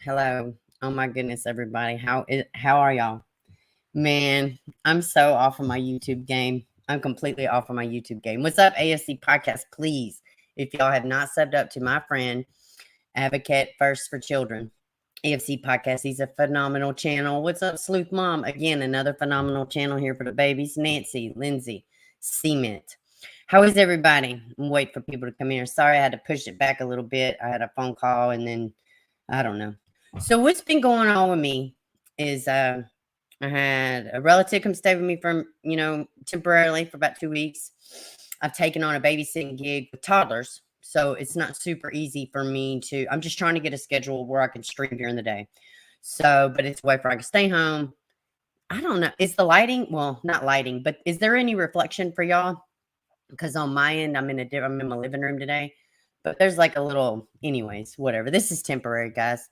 Hello. Oh my goodness, everybody. How are y'all? Man, I'm so off of my YouTube game. I'm completely off of my YouTube game. What's up, AFC Podcast? Please, if y'all have not subbed up to my friend, Advocate First for Children, AFC Podcast. He's a phenomenal channel. What's up, Sleuth Mom? Again, another phenomenal channel here for the babies. Nancy, Lindsay, Cement. How is everybody? I'm waiting for people to come here. Sorry, I had to push it back a little bit. I had a phone call and then I don't know. So what's been going on with me is I had a relative come stay with me for, temporarily for about 2 weeks. I've taken on a babysitting gig with toddlers. So it's not super easy for me I'm just trying to get a schedule where I can stream during the day. So, but it's a way for I can stay home. I don't know. Is the lighting, well, not lighting, but is there any reflection for y'all? Because on my end, I'm in my living room today. But there's like a little, anyways, whatever. This is temporary, guys.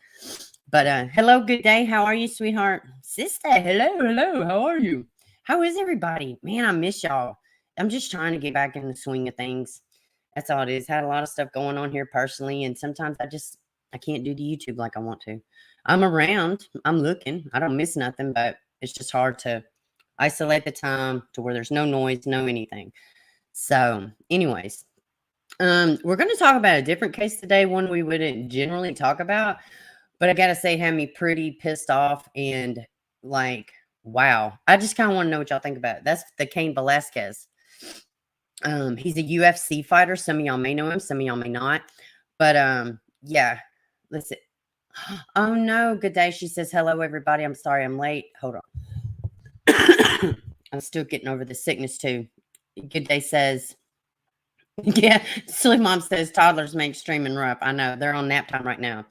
But hello, good day. How are you, sweetheart? Sister, hello. How are you? How is everybody? Man, I miss y'all. I'm just trying to get back in the swing of things. That's all it is. Had a lot of stuff going on here personally, and sometimes I can't do the YouTube like I want to. I'm around. I'm looking. I don't miss nothing, but it's just hard to isolate the time to where there's no noise, no anything. So, anyways, we're going to talk about a different case today, one we wouldn't generally talk about, but I got to say, it had me pretty pissed off and like, wow. I just kind of want to know what y'all think about it. That's the Cain Velasquez. He's a UFC fighter. Some of y'all may know him, some of y'all may not. But yeah, listen. Oh no, good day. She says, hello, everybody. I'm sorry I'm late. Hold on. I'm still getting over the sickness too. Good day says, yeah, Silly Mom says toddlers make streaming rough. I know they're on nap time right now.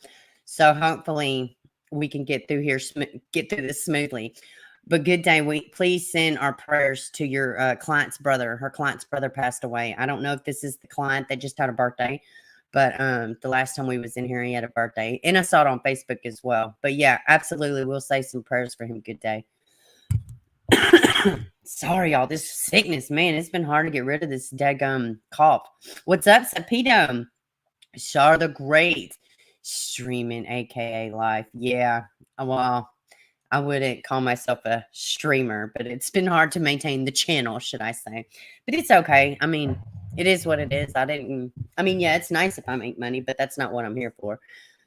So hopefully we can get through this smoothly. But good day. Please send our prayers to your client's brother. Her client's brother passed away. I don't know if this is the client that just had a birthday, but the last time we was in here, he had a birthday. And I saw it on Facebook as well. But yeah, absolutely. We'll say some prayers for him. Good day. Sorry, y'all. This sickness, man, it's been hard to get rid of this daggum cough. What's up, Sapito? Char the Great streaming, aka live. Yeah, well, I wouldn't call myself a streamer, but it's been hard to maintain the channel, should I say. But it's okay. I mean, it is what it is. Yeah, it's nice if I make money, but that's not what I'm here for.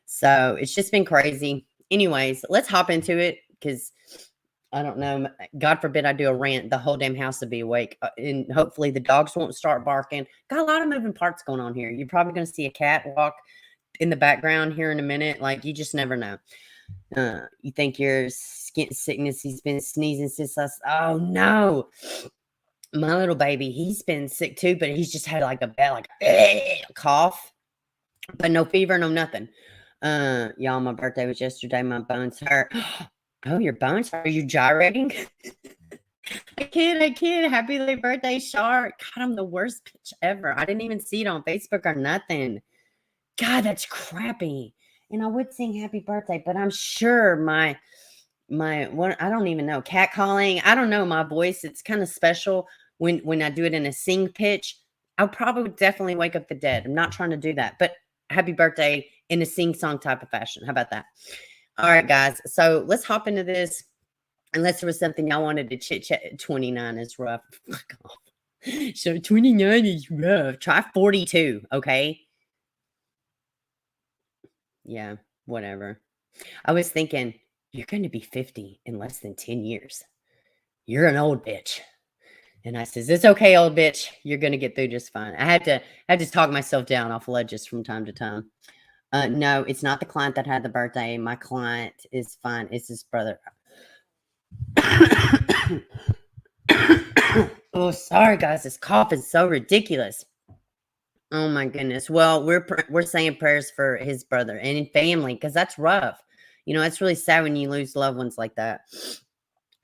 So it's just been crazy. Anyways, let's hop into it because I don't know. God forbid I do a rant. The whole damn house will be awake. And hopefully the dogs won't start barking. Got a lot of moving parts going on here. You're probably going to see a cat walk in the background here in a minute. Like, you just never know. You think your skin sickness, he's been sneezing since oh no. My little baby, he's been sick too, but he's just had like a bad, cough. But no fever, no nothing. Y'all, my birthday was yesterday. My bones hurt. Oh, your bones? Are you gyrating? I kid. Happy late birthday, Shark. God, I'm the worst bitch ever. I didn't even see it on Facebook or nothing. God, that's crappy. And I would sing happy birthday, but I'm sure my one, I don't even know, cat calling. I don't know, my voice. It's kind of special when I do it in a sing pitch. I'll probably definitely wake up the dead. I'm not trying to do that, but happy birthday in a sing song type of fashion. How about that? All right, guys. So let's hop into this. Unless there was something y'all wanted to chit chat. 29 is rough. Fuck off. So 29 is rough. Try 42, okay? Yeah, whatever. I was thinking, you're going to be 50 in less than 10 years. You're an old bitch. And I says, it's okay, old bitch. You're going to get through just fine. I had to talk myself down off ledges from time to time. No, it's not the client that had the birthday. My client is fine. It's his brother. Oh, sorry, guys. This cough is so ridiculous. Oh, my goodness. Well, we're saying prayers for his brother and family because that's rough. It's really sad when you lose loved ones like that.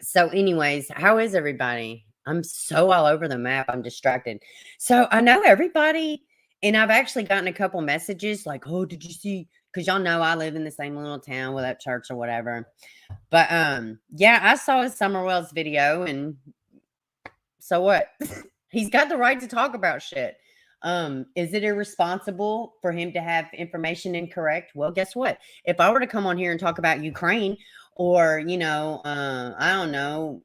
So anyways, how is everybody? I'm so all over the map. I'm distracted. So I know everybody And I've actually gotten a couple messages like, "Oh, did you see?" Because y'all know I live in the same little town with that church or whatever. But yeah, I saw his Summer Wells video, and so what? He's got the right to talk about shit. Is it irresponsible for him to have information incorrect? Well, guess what? If I were to come on here and talk about Ukraine or, I don't know,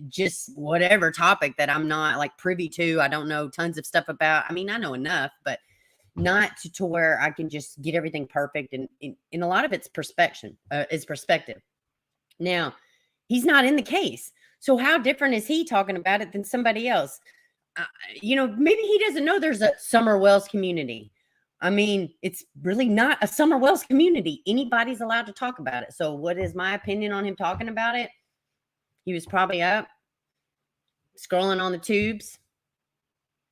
just whatever topic that I'm not like privy to, I don't know tons of stuff about. I mean, I know enough, but not to where I can just get everything perfect. And a lot of it's perspective, is perspective. Now, he's not in the case. So how different is he talking about it than somebody else? Uh, maybe he doesn't know there's a Summer Wells community. I mean, it's really not a Summer Wells community. Anybody's allowed to talk about it. So what is my opinion on him talking about it? He was probably up scrolling on the tubes.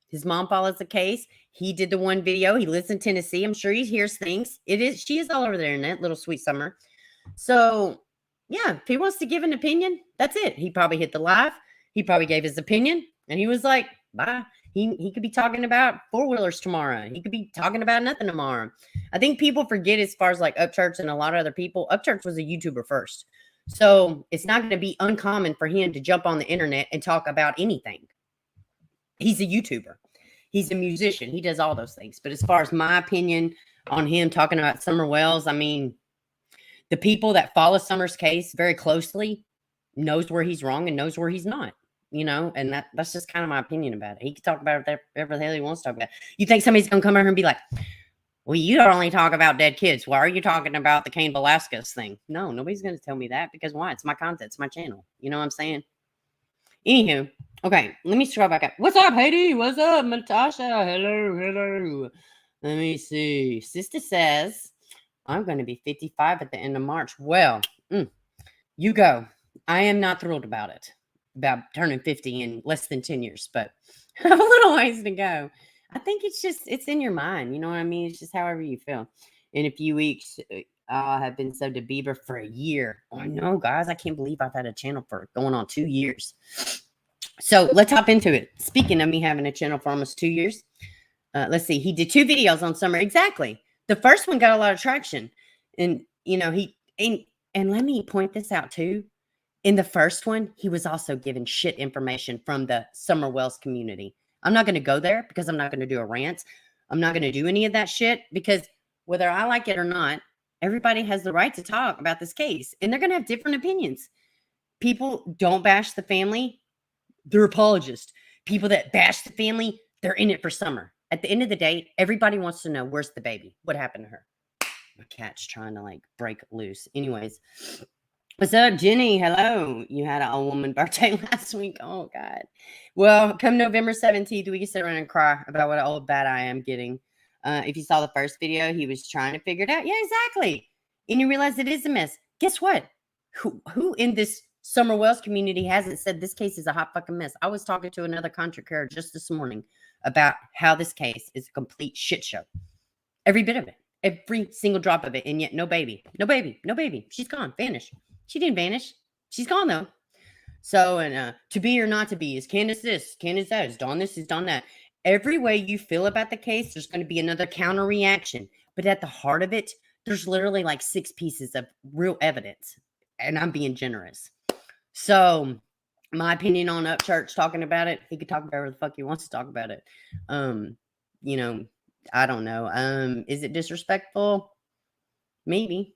His mom follows the case. He did the one video. He lives in Tennessee. I'm sure he hears things. She is all over the internet, little sweet Summer. So yeah, if he wants to give an opinion, that's it. He probably hit the live. He probably gave his opinion, and he was like, bye. He could be talking about four-wheelers tomorrow. He could be talking about nothing tomorrow. I think people forget, as far as like Upchurch and a lot of other people, Upchurch was a YouTuber first. So it's not going to be uncommon for him to jump on the internet and talk about anything. He's a YouTuber. He's a musician. He does all those things. But as far as my opinion on him talking about Summer Wells, I mean, the people that follow Summer's case very closely knows where he's wrong and knows where he's not, and that's just kind of my opinion about it. He can talk about it whatever the hell he wants to talk about. You think somebody's going to come over here and be like, well, you only talk about dead kids. Why are you talking about the Cain Velasquez thing? No, nobody's going to tell me that, because why? It's my content. It's my channel. You know what I'm saying? Anywho, okay, let me scroll back up. What's up, Heidi? What's up, Natasha? Hello. Let me see. Sister says, I'm going to be 55 at the end of March. Well, you go. I am not thrilled about it, about turning 50 in less than 10 years, but I have a little ways to go. I think it's in your mind. You know what I mean? It's just however you feel. In a few weeks, I have been so to Bieber for a year. Oh, no, guys, I can't believe I've had a channel for going on 2 years. So let's hop into it. Speaking of me having a channel for almost 2 years, let's see. He did 2 videos on Summer. Exactly. The first one got a lot of traction. And, and let me point this out too. In the first one, he was also given shit information from the Summer Wells community. I'm not going to go there because I'm not going to do a rant. I'm not going to do any of that shit, because whether I like it or not, everybody has the right to talk about this case, and they're going to have different opinions. People don't bash the family. They're apologists. People that bash the family, they're in it for Summer. At the end of the day, everybody wants to know, where's the baby? What happened to her? My cat's trying to like break loose. Anyways, what's up, Jenny? Hello. You had an old woman birthday last week. Oh, God. Well, come November 17th, we can sit around and cry about what an old bat I am getting. If you saw the first video, he was trying to figure it out. Yeah, exactly. And you realize it is a mess. Guess what? Who in this Summer Wells community hasn't said this case is a hot fucking mess? I was talking to another contra carer just this morning about how this case is a complete shit show. Every bit of it. Every single drop of it. And yet no baby. No baby. No baby. She's gone. Vanished. She didn't vanish. She's gone though. So, and to be or not to be, is Candace this, Candace that, is Dawn this, is Dawn that. Every way you feel about the case, there's going to be another counter reaction. But at the heart of it, there's literally like 6 pieces of real evidence. And I'm being generous. So, my opinion on Upchurch talking about it, he could talk about whatever the fuck he wants to talk about it. I don't know. Is it disrespectful? Maybe.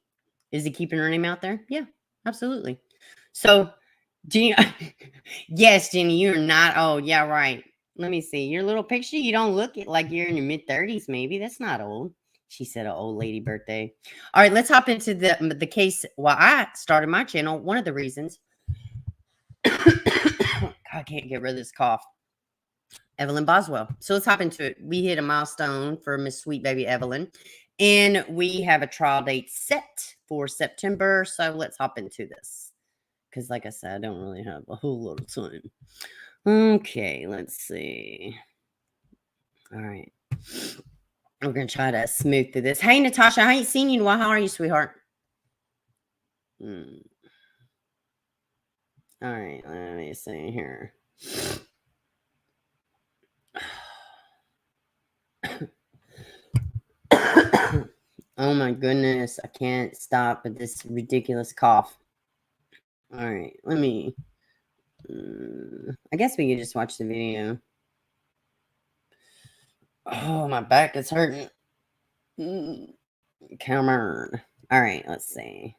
Is he keeping her name out there? Yeah, absolutely. So, Jenny, yes, Jenny, you're not. Oh, yeah, right. Let me see your little picture. You don't look it like you're in your mid-30s. Maybe that's not old. She said, "An old lady birthday." All right, let's hop into the case. Why I started my channel. One of the reasons. I can't get rid of this cough. Evelyn Boswell. So let's hop into it. We hit a milestone for Miss Sweet Baby Evelyn, and we have a trial date set for September. So let's hop into this, because like I said, I don't really have a whole lot of time. Okay, let's see. All right. We're going to try to smooth through this. Hey, Natasha, I ain't seen you in a while. How are you, sweetheart? All right, let me see here. Oh my goodness, I can't stop with this ridiculous cough. All right, let me. I guess we could just watch the video. Oh, my back is hurting. Come on. All right, let's see.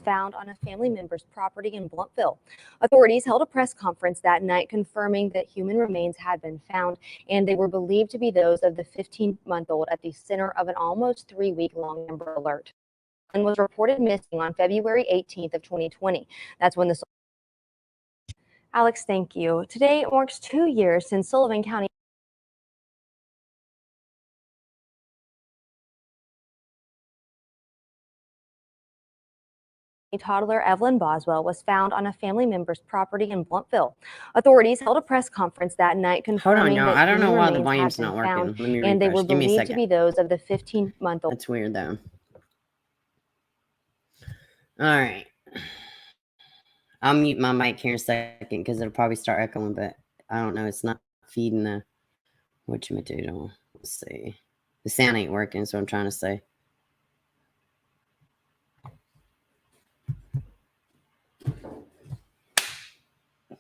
Found on a family member's property in Blountville. Authorities held a press conference that night confirming that human remains had been found, and they were believed to be those of the 15-month-old at the center of an almost 3-week-long Amber Alert. And was reported missing on February 18th of 2020. That's when the Alex, thank you. Today marks 2 years since Sullivan County toddler Evelyn Boswell was found on a family member's property in Blountville. Authorities held a press conference that night confirming that I don't know why the remains volume's had not been found, working. Let me and they were refresh. Give me a believed to second. be those of the 15-month-old. That's weird though. All right. I'll mute my mic here in a second because it'll probably start echoing, but I don't know. It's not feeding the whatchamacallit. Let's see. The sound ain't working, so I'm trying to say.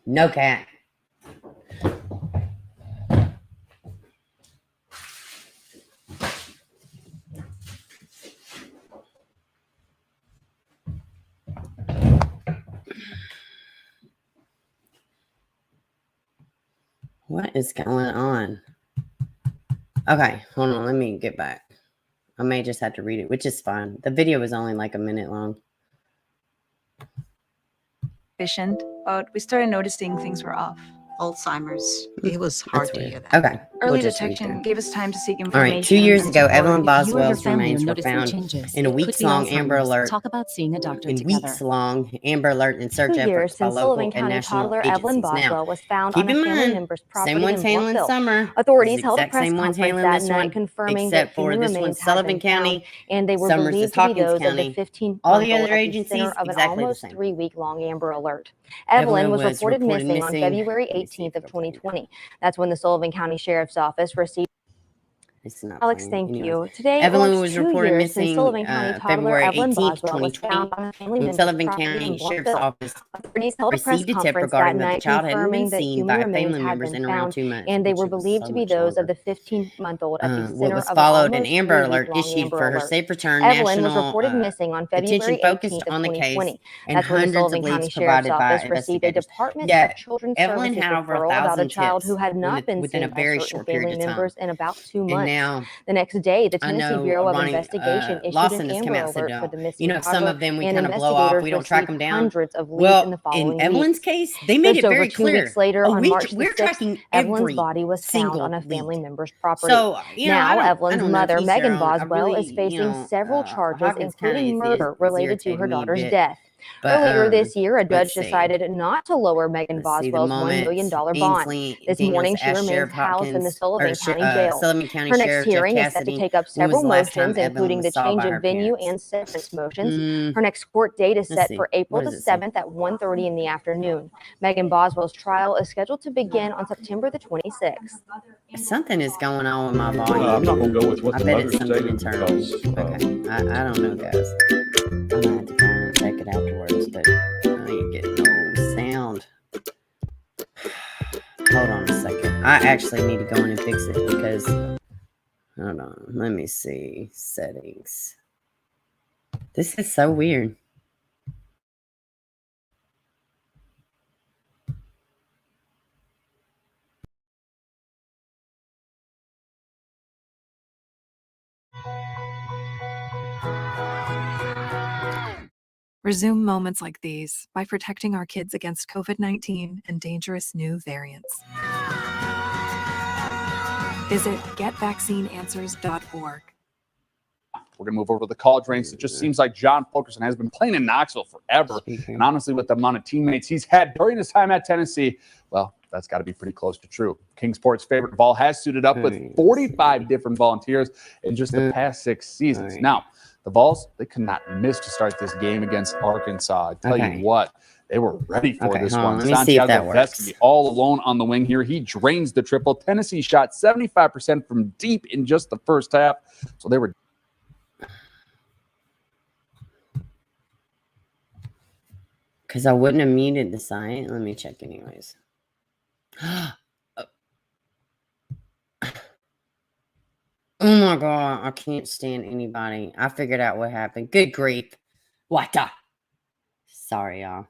No cat. What is going on? Okay, hold on. Let me get back. I may just have to read it, which is fine. The video was only like a minute long. But we started noticing things were off. Alzheimer's. It was hard to hear that. Okay. Early detection gave us time to seek All information. right. 2 years and ago, support. Evelyn If you or your Boswell's family remains are were noticing found changes, in a it could be weeks-long Amber Alzheimer's. Alert. Talk about seeing a doctor In together. weeks-long Amber Alert and search 2 years efforts by since local Sullivan and County national toddler Evelyn agencies. Now, Boswell was found keep on a in family mind, member's same property one's in handling Blountville. Summer. Authorities This held a exact press same one's conference handling that this night one, confirming that except for human this remains one's had Sullivan been found, County. and they were Summers believed is to be Hawkins those of the County. 15-month-old All the other at the agencies, center of an exactly the almost same. 3-week-long Amber Alert. Evelyn was reported missing on February 18th of 2020. That's when the Sullivan County Sheriff's Office received. It's not Alex, playing. thank Anyways, you. Today Evelyn marks was 2 reported years since missing Sullivan County toddler February Evelyn 18th, Boswell was 2020. found on a family When member's Sullivan property County in Sheriff's Blountville. Office Authorities held a press received a tip conference that regarding that the night child hadn't been confirming that seen human by remains family had members been in around found, 2 months, and they were which was believed so to be much those of longer. the 15-month-old at the What center was of an followed an almost Amber Alert 3-week-long issued Amber for her Alert. safe return. Evelyn was National reported missing on attention February focused 18th of on the case, 2020. and That's when the hundreds of Sullivan County leads Sheriff's provided by Office received a investigators. Department Yet, of Children's Evelyn Services had over referral about a 1,000 child tips who had not been within a seen by very certain short period family of time. members in about 2 And months. now, The next day, the I Tennessee know Bureau of Ronnie Investigation issued Lawson an has come Amber out and said, Alert for the missing some toddler, of them we and kind of blow off. investigators We don't track them received down. hundreds of leads in Well, the in following Evelyn's weeks. case, they made Just it over very 2 weeks clear. later, on March the We're 6th, tracking Evelyn's every body was found single on a family lead. member's property. So, Now, I Evelyn's don't know if mother, each their Megan own. I Boswell, really, is facing several charges, Hawkins County including murder related to her irritating me a daughter's bit. death. But, Earlier this year, a let's judge see. decided not to lower Megan Let's see the Boswell's $1 moment. million bond. Ainsley This Daniels morning, she asked remains Sheriff housed in the Hopkins, Sullivan or County Jail. Sullivan County Her next Sheriff Jeff hearing is set to Cassidy, take up when was several the last time motions, Evelyn including was the saw change by of her venue parents? and severance motions. Her next court date is Let's set see. for April What the does it say? 7th at 1:30 in the afternoon. Megan Boswell's trial is scheduled to begin on September the 26th. Something is going on with my volume. I'm not going to go with what I the bet mother it's something stated internal. because Okay, I don't know, guys. I'm going to have to go in and check it afterwards, but I ain't getting no sound. Hold on a second. I actually need to go in and fix it because, hold on, let me see. Settings. This is so weird. Resume moments like these by protecting our kids against COVID-19 and dangerous new variants. Visit getvaccineanswers.org. we're going to move over to the college ranks. It just seems like John Fulkerson has been playing in Knoxville forever. And honestly, with the amount of teammates he's had during his time at Tennessee, well, that's got to be pretty close to true. Kingsport's favorite ball has suited up with 45 different volunteers in just the past 6 seasons. Now, The Vols, they could not miss to start this game against Arkansas. I tell you what, they were ready for this one. Let me see if that works. All alone on the wing here. He drains the triple. Tennessee shot 75% from deep in just the first half. So they were. Because I wouldn't have muted the site. Let me check anyways. Oh my God, I can't stand anybody. I figured out what happened. Good grief. What the? Sorry, y'all.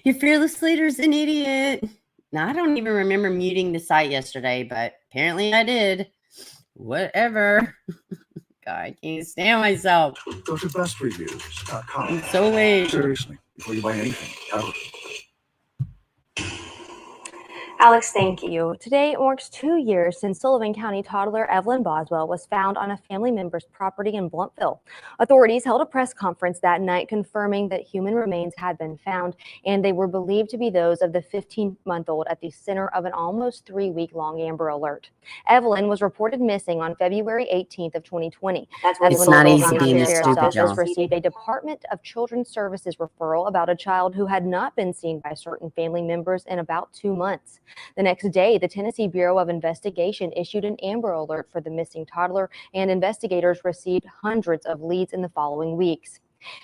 Your fearless leader's an idiot. Now, I don't even remember muting the site yesterday, but apparently I did. Whatever. God, I can't stand myself. Go to bestreviews.com. I'm so late. Seriously, before you buy anything, ever. Alex, thank you. Today marks 2 years since Sullivan County toddler Evelyn Boswell was found on a family member's property in Blountville. Authorities held a press conference that night confirming that human remains had been found, and they were believed to be those of the 15-month-old at the center of an almost 3-week-long Amber Alert. Evelyn was reported missing on February 18th of 2020. It's not easy being this stupid, y'all. Received a Department of Children's Services referral about a child who had not been seen by certain family members in about 2 months. The next day, the Tennessee Bureau of Investigation issued an Amber Alert for the missing toddler, and investigators received hundreds of leads in the following weeks.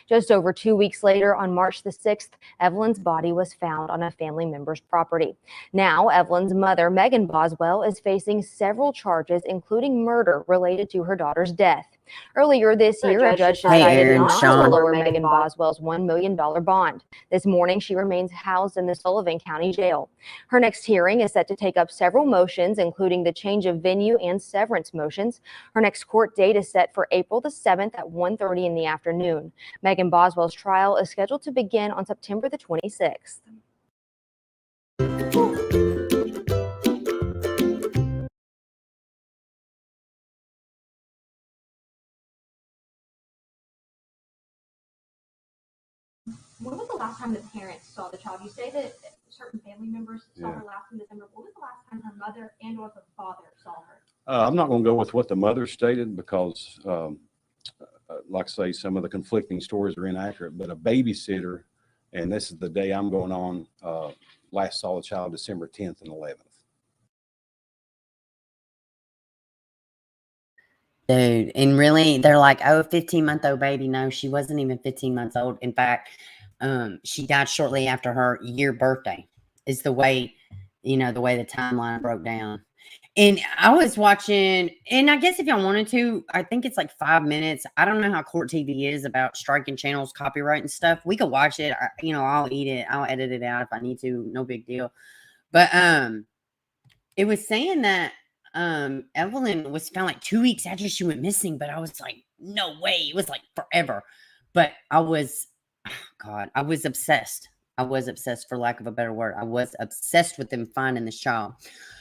Just over 2 weeks later, on March the 6th, Evelyn's body was found on a family member's property. Now, Evelyn's mother, Megan Boswell, is facing several charges, including murder related to her daughter's death. Earlier this year, a judge decided not to lower Megan Boswell's $1 million bond. This morning, she remains housed in the Sullivan County Jail. Her next hearing is set to take up several motions, including the change of venue and severance motions. Her next court date is set for April the 7th at 1:30 in the afternoon. Megan Boswell's trial is scheduled to begin on September the 26th. When was the last time the parents saw the child? You say that certain family members saw her last in December. When was the last time her mother and or her father saw her? I'm not going to go with what the mother stated because, like I say, some of the conflicting stories are inaccurate. But a babysitter, and this is the day I'm going on, last saw the child December 10th and 11th. Dude, and really, they're like, oh, 15-month-old baby. No, she wasn't even 15 months old. In fact, she died shortly after her year birthday is the way, the timeline broke down. And I was watching, and I guess if y'all wanted to, I think it's like 5 minutes. I don't know how Court TV is about striking channels, copyright and stuff. We could watch it. I'll eat it. I'll edit it out if I need to. No big deal. But it was saying that Evelyn was found like 2 weeks after she went missing, but I was like, no way. It was like forever. But I was obsessed. I was obsessed, for lack of a better word. I was obsessed with them finding this child.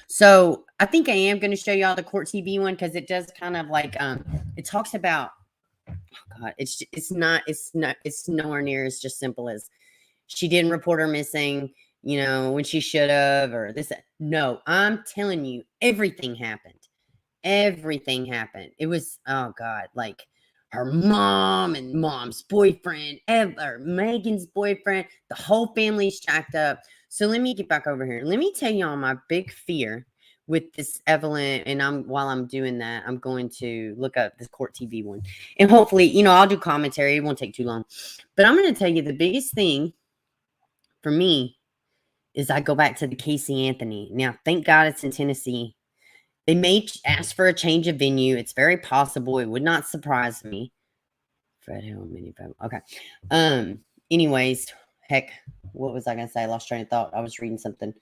So I think I am going to show y'all the Court TV one because it does kind of like it talks about, it's nowhere near as just simple as she didn't report her missing, when she should have, or this. No, I'm telling you, everything happened. Everything happened. It was, like her mom and mom's boyfriend, or Megan's boyfriend, the whole family's jacked up. So let me get back over here. Let me tell y'all my big fear with this Evelyn. And while I'm doing that, I'm going to look up this Court TV one. And hopefully, I'll do commentary. It won't take too long. But I'm going to tell you the biggest thing for me is I go back to the Casey Anthony. Now, thank God it's in Tennessee. They may ask for a change of venue. It's very possible. It would not surprise me. Fred Hill, okay. Anyways, heck, what was I going to say? I lost train of thought. I was reading something.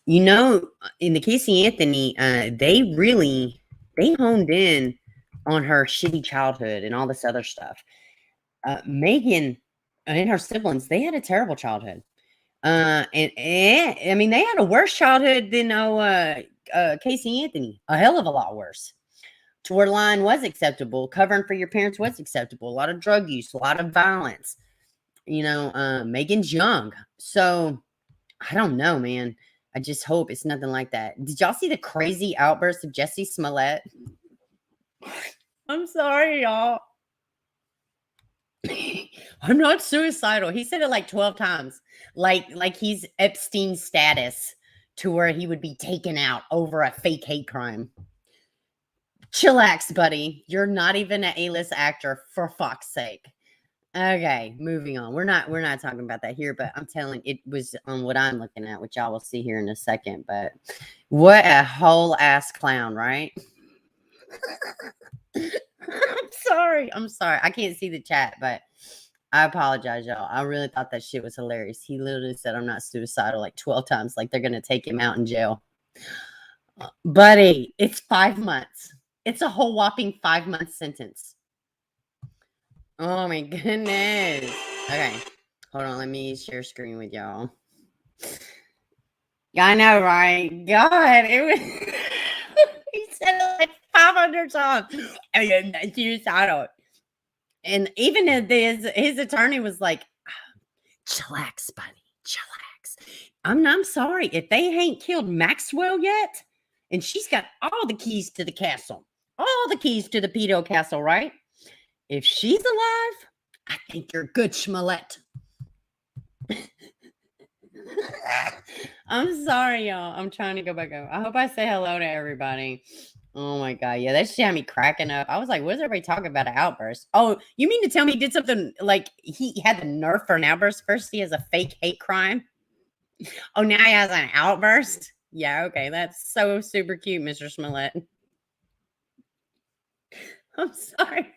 In the Casey Anthony, they honed in on her shitty childhood and all this other stuff. Megan and her siblings, they had a terrible childhood. I mean, they had a worse childhood than Casey Anthony, a hell of a lot worse. Toward line was acceptable. Covering for your parents was acceptable. A lot of drug use, a lot of violence. Megan's young. So, I don't know, man. I just hope it's nothing like that. Did y'all see the crazy outburst of Jussie Smollett? I'm sorry, y'all. I'm not suicidal. He said it like 12 times. Like he's Epstein status to where he would be taken out over a fake hate crime. Chillax, buddy. You're not even an A-list actor, for fuck's sake. Okay, moving on. We're not talking about that here, but I'm telling it was on what I'm looking at, which y'all will see here in a second. But what a whole ass clown, right? I'm sorry. I can't see the chat, but I apologize, y'all. I really thought that shit was hilarious. He literally said I'm not suicidal like 12 times, like they're gonna take him out in jail. Buddy, it's 5 months. It's a whole whopping 5-month sentence. Oh my goodness. Okay. Hold on. Let me share screen with y'all. I know, right? God, it was he said it like 500 times. I mean, suicidal. And even his attorney was like, chillax, buddy. Chillax. I'm sorry. If they ain't killed Maxwell yet, and she's got all the keys to the castle, all the keys to the pedo castle, right? If she's alive, I think you're good, Schmollette. I'm sorry, y'all. I'm trying to go back up. I hope I say hello to everybody. Oh my God. Yeah, that shit had me cracking up. I was like, what's everybody talking about? An outburst? Oh, you mean to tell me he did something like he had the nerve for an outburst? First, he has a fake hate crime. Oh, now he has an outburst? Yeah, okay. That's so super cute, Mr. Smollett. I'm sorry.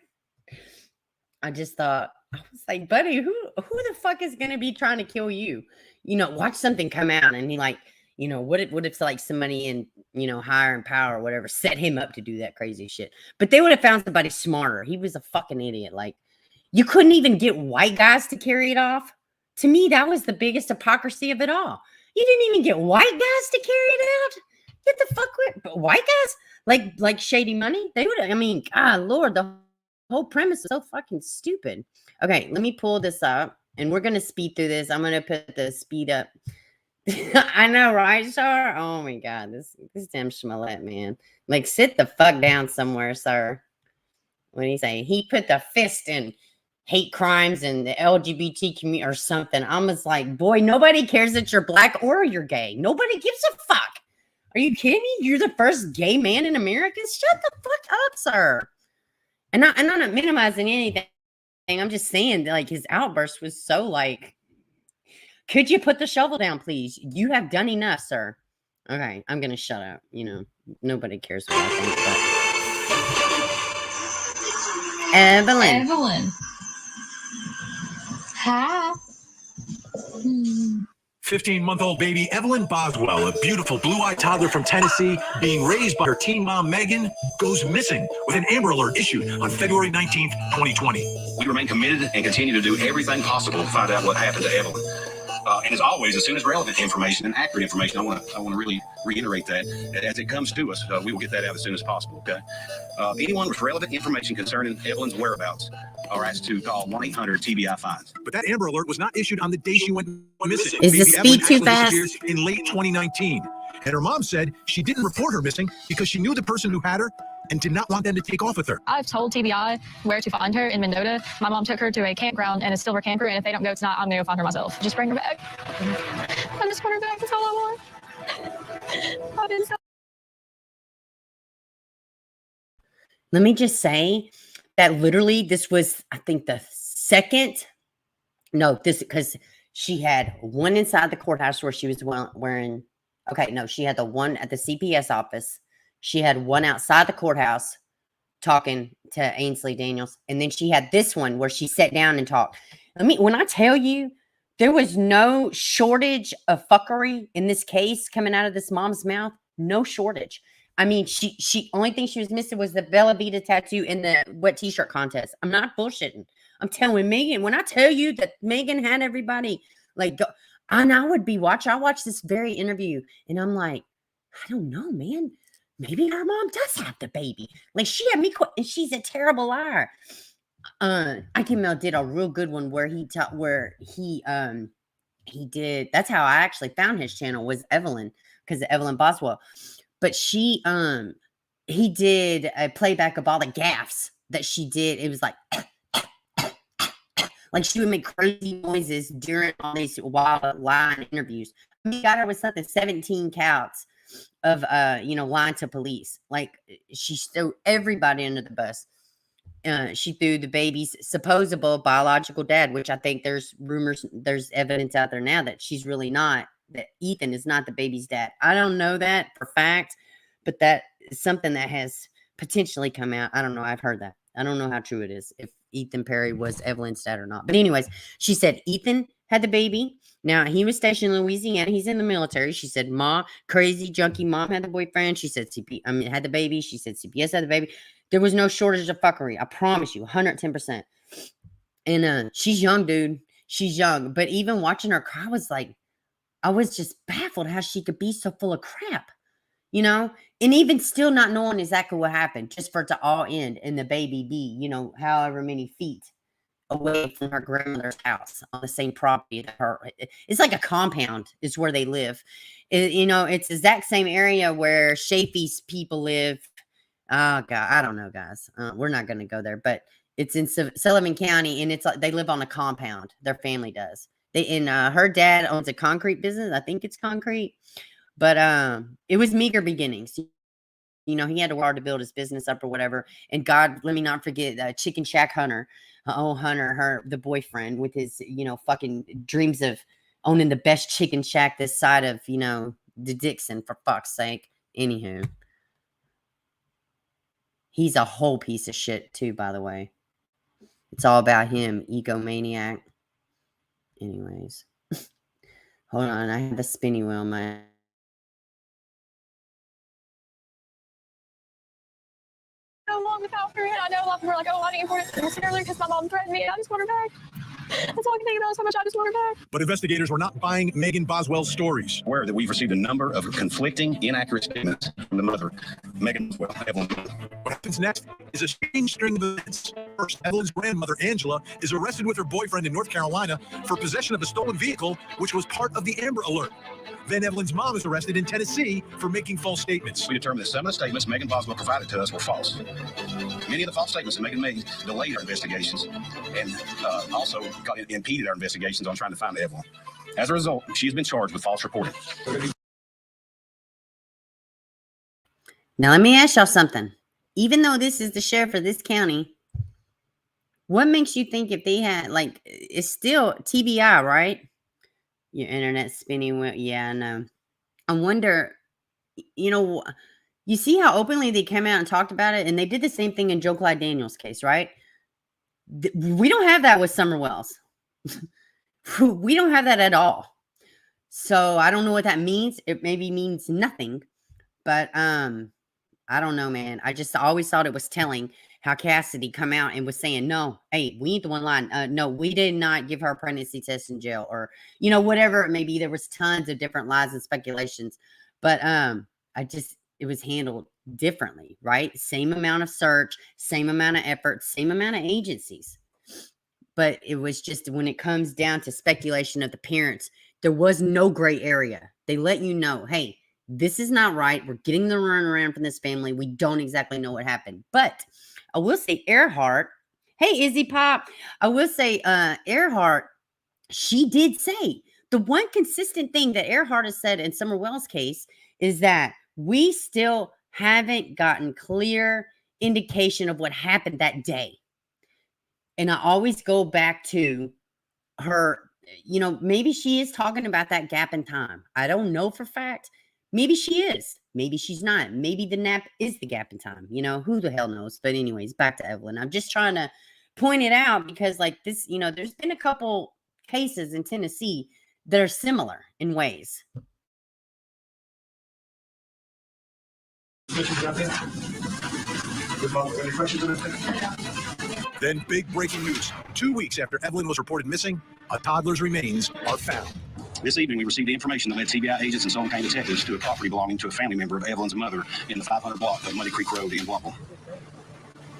I just thought, I was like, buddy, who the fuck is gonna be trying to kill you? You know, watch something come out and he like, you know, what if like somebody in, you know, higher in power or whatever set him up to do that crazy shit? But they would have found somebody smarter. He was a fucking idiot. Like, you couldn't even get white guys to carry it off. To me, that was the biggest hypocrisy of it all. You didn't even get white guys to carry it out. Get the fuck with, but white guys like Shady Money. They would. I mean, God, Lord, the whole premise is so fucking stupid. Okay, let me pull this up, and we're gonna speed through this. I'm gonna put the speed up. I know, right, Char? Oh my God, this damn Schmollette, man. Like, sit the fuck down somewhere, sir. What do you say? He put the fist in hate crimes and the LGBT community or something. I'm just like, boy, nobody cares that you're black or you're gay. Nobody gives a fuck. Are you kidding me? You're the first gay man in America? Shut the fuck up, sir. And I'm not minimizing anything. I'm just saying, like, his outburst was so like, could you put the shovel down, please? You have done enough, sir. Okay, I'm gonna shut up. You know, nobody cares what I think. But Evelyn. Hi. 15-month-old baby Evelyn Boswell, a beautiful blue-eyed toddler from Tennessee, being raised by her teen mom, Megan, goes missing with an Amber Alert issued on February 19th, 2020. We remain committed and continue to do everything possible to find out what happened to Evelyn. And as always, as soon as relevant information and accurate information, I want to really reiterate that as it comes to us, we will get that out as soon as possible. Okay. Anyone with relevant information concerning Evelyn's whereabouts are asked to call 1-800-TBI-FINDS. But that Amber Alert was not issued on the day she went missing. Is the speed too fast? In late 2019. And her mom said she didn't report her missing because she knew the person who had her and did not want them to take off with her. I've told TBI where to find her in Mendota. My mom took her to a campground and a silver camper, and if they don't go tonight, I'm going to go find her myself. Just bring her back. I just want her back. That's all I want. I've been so. Let me just say that literally this was, I think, the second. No, this because she had one inside the courthouse where she was wearing. Okay, no, she had the one at the CPS office. She had one outside the courthouse talking to Ainsley Daniels. And then she had this one where she sat down and talked. When I tell you, there was no shortage of fuckery in this case coming out of this mom's mouth. No shortage. I mean, she only thing she was missing was the Bella Vita tattoo in the wet t-shirt contest. I'm not bullshitting. I'm telling Megan, when I tell you that Megan had everybody like go, and I would be watching. I watched this very interview and I'm like, I don't know, man. Maybe her mom does have the baby. Like, she had me and she's a terrible liar. Ike Mel did a real good one where he did. That's how I actually found his channel was Evelyn, because of Evelyn Boswell. But he did a playback of all the gaffes that she did. It was like Like she would make crazy noises during all these wild line interviews. We got her with something 17 counts of lying to police. Like she threw everybody under the bus. She threw the baby's supposable biological dad, which I think there's evidence out there now that she's really not, that Ethan is not the baby's dad. I don't know that for fact, but that is something that has potentially come out. I don't know. I've heard that. I don't know how true it is, if Ethan Perry was Evelyn's dad or not. But anyways, she said Ethan had the baby. Now, he was stationed in Louisiana. He's in the military. She said, crazy junkie mom had the boyfriend. She said, had the baby. She said, CPS had the baby. There was no shortage of fuckery. I promise you, 110%. And she's young, dude. She's young. But even watching her cry I was just baffled how she could be so full of crap, and even still not knowing exactly what happened, just for it to all end and the baby be, however many feet away from her grandmother's house on the same property that it's like a compound is where they live. It's the exact same area where Shafee's people live. Oh God, I don't know, guys. We're not going to go there, but it's in Sullivan County, and it's like they live on a compound. Their family does. Her dad owns a concrete business. I think it's concrete, but it was meager beginnings. He had to work hard to build his business up or whatever. And God, let me not forget Chicken Shack Hunter. Hunter, the boyfriend, with his, fucking dreams of owning the best chicken shack this side of, the Dixon, for fuck's sake. Anywho. He's a whole piece of shit too, by the way. It's all about him, egomaniac. Anyways. Hold on, I have a spinny wheel, man. So long without her, and I know a lot of them were like, oh, I didn't report it earlier because my mom threatened me. I just want her back. That's all I can think about is how much I just want her back. But investigators were not buying Megan Boswell's stories. Aware that we've received a number of conflicting, inaccurate statements from the mother, Megan Boswell, Evelyn. What happens next is a strange string of events. First, Evelyn's grandmother, Angela, is arrested with her boyfriend in North Carolina for possession of a stolen vehicle, which was part of the Amber Alert. Then Evelyn's mom is arrested in Tennessee for making false statements. We determined that some of the statements Megan Boswell provided to us were false. Many of the false statements that Megan made delayed our investigations and also impeded our investigations on trying to find Evelyn. As a result, she's been charged with false reporting. Now, let me ask y'all something. Even though this is the sheriff of this county, what makes you think if they had, it's still TBI, right? Your internet spinning wheel. Yeah, I know. I wonder, you see how openly they came out and talked about it? And they did the same thing in Joe Clyde Daniels' case, right? We don't have that with Summer Wells. We don't have that at all. So I don't know what that means. It maybe means nothing. But I don't know, man. I just always thought it was telling how Cassidy come out and was saying, no, hey, we ain't the one lying. No, we did not give her a pregnancy test in jail, or, whatever it may be. There was tons of different lies and speculations, but it was handled differently, right? Same amount of search, same amount of effort, same amount of agencies. But it was just, when it comes down to speculation of the parents, there was no gray area. They let you know, hey, this is not right. We're getting the runaround from this family. We don't exactly know what happened. But I will say Earhart, hey, Izzy Pop, I will say Earhart, she did say, the one consistent thing that Earhart has said in Summer Wells' case is that we still haven't gotten clear indication of what happened that day. And I always go back to her, maybe she is talking about that gap in time. I don't know for fact. Maybe she is. Maybe she's not. Maybe the nap is the gap in time. Who the hell knows? But anyways, back to Evelyn. I'm just trying to point it out because this, there's been a couple cases in Tennessee that are similar in ways. Then big breaking news. 2 weeks after Evelyn was reported missing, a toddler's remains are found. This evening, we received the information that led TBI agents and Sullivan County detectives to a property belonging to a family member of Evelyn's mother in the 500 block of Muddy Creek Road in Blockville.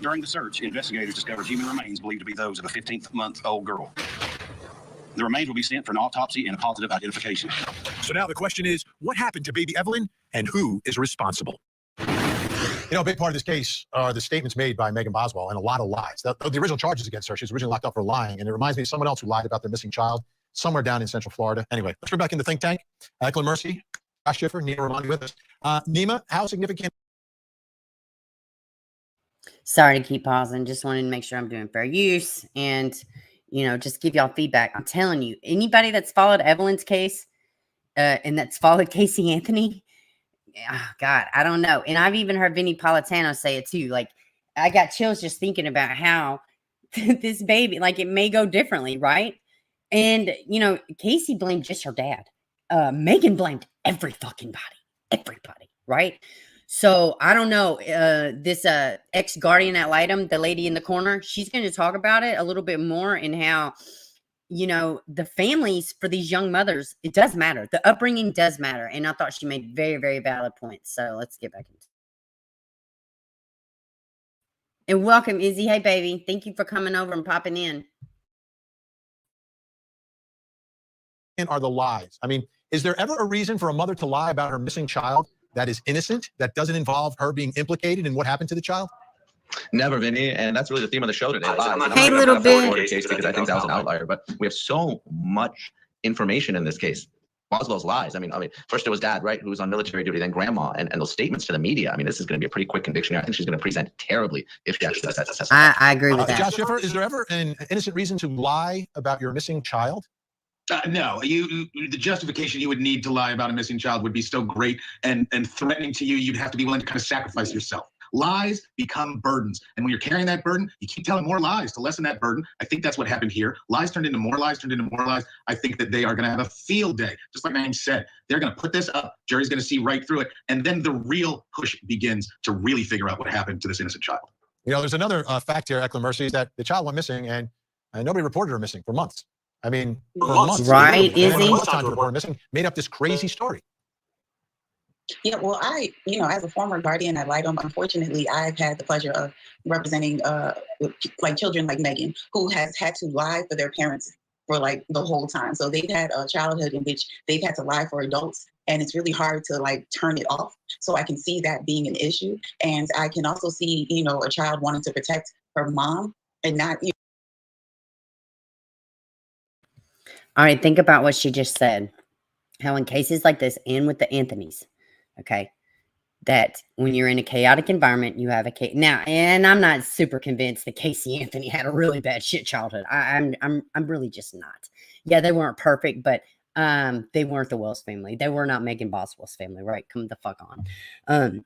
During the search, investigators discovered human remains believed to be those of a 15-month-old girl. The remains will be sent for an autopsy and a positive identification. So now the question is, what happened to baby Evelyn and who is responsible? You know, a big part of this case are the statements made by Evelyn Boswell and a lot of lies. The original charges against her, she was originally locked up for lying, and it reminds me of someone else who lied about their missing child somewhere down in Central Florida. Anyway, let's go back in the think tank. Evelyn Mercy, Josh Schiffer, Nima Rahmani with us. Nima, how significant? Sorry to keep pausing. Just wanted to make sure I'm doing fair use and, you know, just give y'all feedback. I'm telling you, anybody that's followed Evelyn's case and that's followed Casey Anthony, oh God, I don't know. And I've even heard Vinny Politano say it too. Like, I got chills just thinking about how this baby, like, it may go differently, right? And, you know, Casey blamed just her dad. Megan blamed everybody, right? So I don't know, this ex-guardian ad litem, the lady in the corner, she's going to talk about it a little bit more and how, you know, the families for these young mothers, it does matter. The upbringing does matter. And I thought she made very, very valid points. So let's get back into it. And welcome, Izzy. Hey, baby. Thank you for coming over and popping in. And are the lies? I mean, is there ever a reason for a mother to lie about her missing child that is innocent, that doesn't involve her being implicated in what happened to the child? Never, Vinny, and that's really the theme of the show today. Hey, little bit. Case because I think that was an outlier, but we have so much information in this case. Boswell's lies. I mean, first it was dad, right, who was on military duty, then grandma, and those statements to the media. I mean, this is going to be a pretty quick conviction here. I think she's going to present terribly if she actually does that successfully. I agree with that. Josh Schiffer, is there ever an innocent reason to lie about your missing child? No, the justification you would need to lie about a missing child would be so great and threatening to you, you'd have to be willing to kind of sacrifice yourself. Lies become burdens. And when you're carrying that burden, you keep telling more lies to lessen that burden. I think that's what happened here. Lies turned into more lies, turned into more lies. I think that they are going to have a field day. Just like Naeem said, they're going to put this up. Jury's going to see right through it. And then the real push begins to really figure out what happened to this innocent child. You know, there's another fact here, Evelyn Mercy, is that the child went missing and nobody reported her missing for months. I mean, for months. Right, Izzy? Time to report her missing, made up this crazy story. Yeah, well, as a former guardian ad litem, unfortunately, I've had the pleasure of representing like children like Megan, who has had to lie for their parents for like the whole time. So they've had a childhood in which they've had to lie for adults, and it's really hard to like turn it off. So I can see that being an issue, and I can also see, you know, a child wanting to protect her mom and not. All right, think about what she just said. How in cases like this, and with the Anthonys, okay, that when you're in a chaotic environment, you have a case. Now, and I'm not super convinced that Casey Anthony had a really bad shit childhood. I'm really just not. Yeah, they weren't perfect, but they weren't the Wells family. They were not Megan Boswell's family, right? Come the fuck on.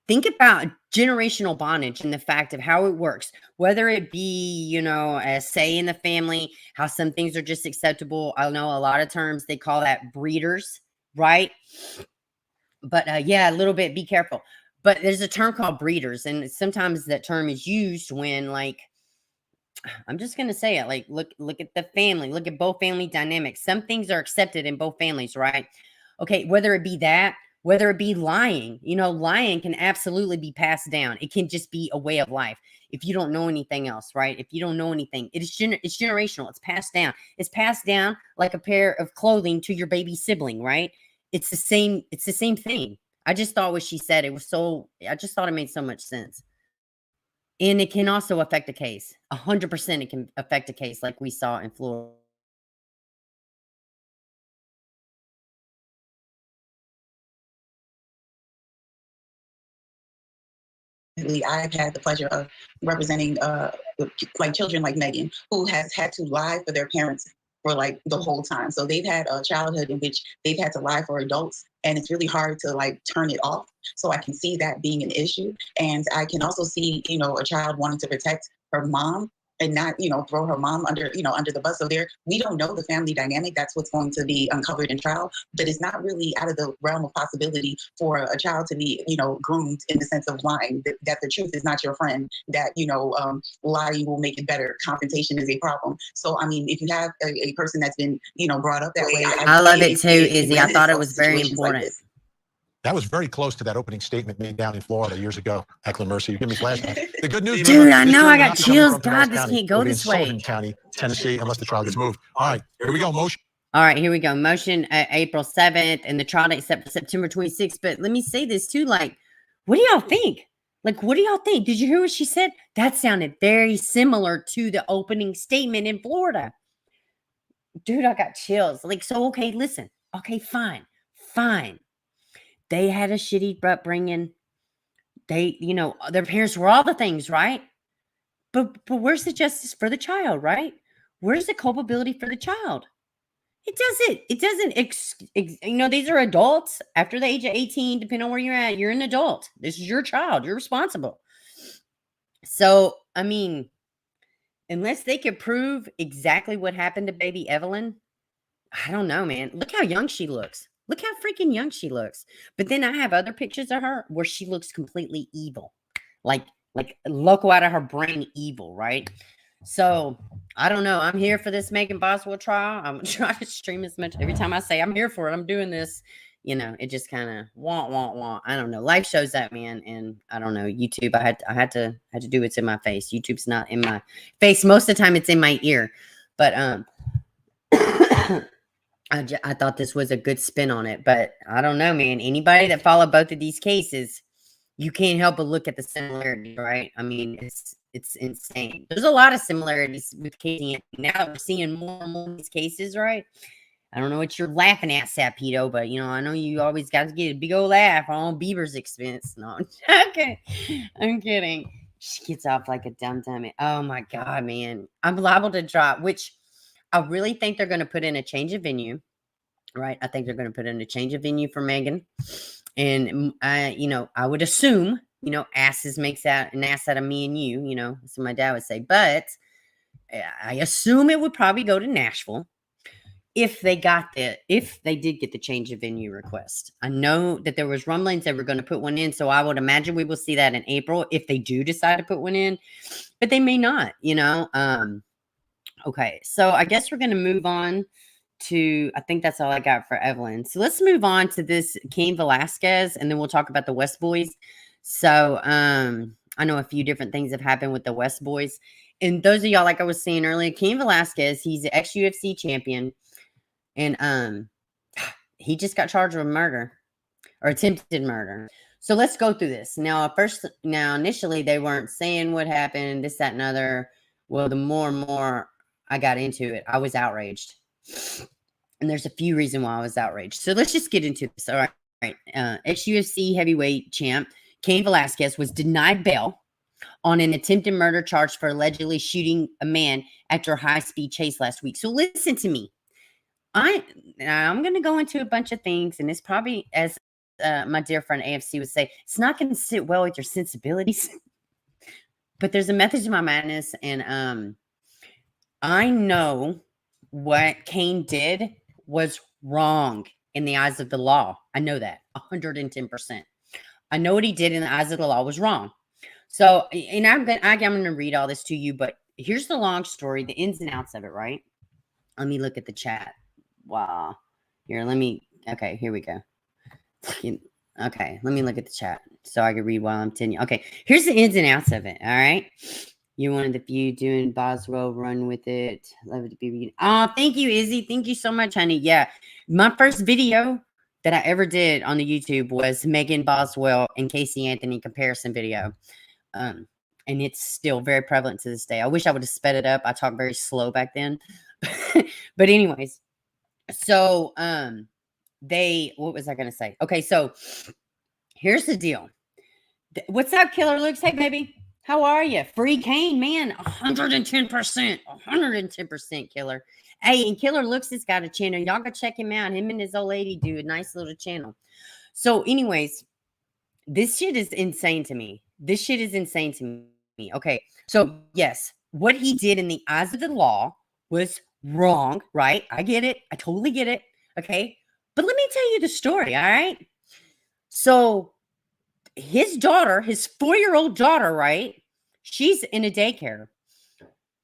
Think about generational bondage and the fact of how it works, whether it be, you know, a say in the family, how some things are just acceptable. I know a lot of terms, they call that breeders, right? But yeah, a little bit, be careful. But there's a term called breeders, and sometimes that term is used when, like, I'm just going to say it, like, look at the family, look at both family dynamics. Some things are accepted in both families, right? Okay, whether it be that, whether it be lying, you know, lying can absolutely be passed down. It can just be a way of life. If you don't know anything else, right? If you don't know anything, it's generational. It's passed down. It's passed down like a pair of clothing to your baby sibling, right? It's the same thing. I just thought what she said, I just thought it made so much sense. And it can also affect a case. 100% it can affect a case like we saw in Florida. I've had the pleasure of representing like children like Megan, who has had to lie for their parents for like the whole time. So they've had a childhood in which they've had to lie for adults, and it's really hard to like turn it off. So I can see that being an issue, and I can also see, you know, a child wanting to protect her mom and not, you know, throw her mom under the bus. So we don't know the family dynamic. That's what's going to be uncovered in trial, but it's not really out of the realm of possibility for a child to be, you know, groomed in the sense of lying, that the truth is not your friend, that, you know, lying will make it better. Confrontation is a problem. So, I mean, if you have a person that's been, you know, brought up that way. I love it too, Izzy. I thought it was very important. That was very close to that opening statement made down in Florida years ago. Evelyn Mercy, you give me flashbacks. The good news, dude, I know I got chills. God, this can't go this way. Sullivan County, Tennessee, unless the trial gets moved. All right, here we go. Motion. All right, here we go. Motion April 7th, and the trial date set for September 26th. But let me say this too, like, What do y'all think? Like, what do y'all think? Did you hear what she said? That sounded very similar to the opening statement in Florida. Dude, I got chills. Like, so, okay, listen. Okay, fine. They had a shitty upbringing. They, their parents were all the things, right? But where's the justice for the child, right? Where's the culpability for the child? It doesn't, these are adults after the age of 18, depending on where you're at, you're an adult. This is your child. You're responsible. So, I mean, unless they could prove exactly what happened to baby Evelyn, I don't know, man. Look how young she looks. Look how freaking young she looks. But then I have other pictures of her where she looks completely evil. Like loco out of her brain evil, right? So, I don't know. I'm here for this Megan Boswell trial. I'm going to try to stream as much. Every time I say I'm here for it, I'm doing this. It just kind of wah. I don't know. Life shows that, man. And I don't know. YouTube, I had to do what's in my face. YouTube's not in my face. Most of the time it's in my ear. But I thought this was a good spin on it. But I don't know, man. Anybody that followed both of these cases, you can't help but look at the similarities, right? I mean, it's insane. There's a lot of similarities with Casey Anthony. Now that we're seeing more and more of these cases, right? I don't know what you're laughing at, Sapito, but I know you always got to get a big old laugh on Bieber's expense. No, okay, I'm kidding. She gets off like a dummy. Oh my God, man. I'm liable to drop, which I really think they're going to put in a change of venue, right? I think they're going to put in a change of venue for Megan. And I would assume, asses makes out an ass out of me and you, that's what my dad would say. But I assume it would probably go to Nashville if they did get the change of venue request. I know that there was rumblings they were going to put one in, so I would imagine we will see that in April if they do decide to put one in, but they may not, Okay, so I guess we're going to move on to, I think that's all I got for Evelyn. So let's move on to this Cain Velasquez, and then we'll talk about the West boys. So I know a few different things have happened with the West boys. And those of y'all, like I was saying earlier, Cain Velasquez, he's an ex-UFC champion. And he just got charged with murder or attempted murder. So let's go through this. Now, initially they weren't saying what happened, this, that, and other. Well, the more and more I got into it, I was outraged. And there's a few reasons why I was outraged. So let's just get into this. All right. Ex-UFC heavyweight champ Cain Velasquez was denied bail on an attempted murder charge for allegedly shooting a man after a high-speed chase last week. So listen to me. I'm going to go into a bunch of things, and it's probably, as my dear friend AFC would say, it's not going to sit well with your sensibilities. But there's a method to my madness, and I know what Cain did was wrong in the eyes of the law. I know that 110%. I know what he did in the eyes of the law was wrong. So, and I'm going to read all this to you, but here's the long story, the ins and outs of it, right? Let me look at the chat. Wow. Here, okay, here we go. Okay, let me look at the chat so I can read while I'm telling you. Okay, here's the ins and outs of it, all right? You're one of the few doing Boswell, run with it. Love it to be reading. Oh, thank you, Izzy. Thank you so much, honey. Yeah, my first video that I ever did on the YouTube was Megan Boswell and Casey Anthony comparison video. And it's still very prevalent to this day. I wish I would have sped it up. I talked very slow back then. But anyways, so what was I going to say? Okay, so here's the deal. What's up, Killer Luke? Hey, baby. How are you? Free Cain, man. 110%. 110% Killer. Hey, and Killer Looks has got a channel. Y'all go check him out. Him and his old lady do a nice little channel. So anyways, this shit is insane to me. Okay, so yes, what he did in the eyes of the law was wrong, right? I get it. I totally get it. Okay, but let me tell you the story, all right? So his daughter, his 4-year-old daughter, right? She's in a daycare.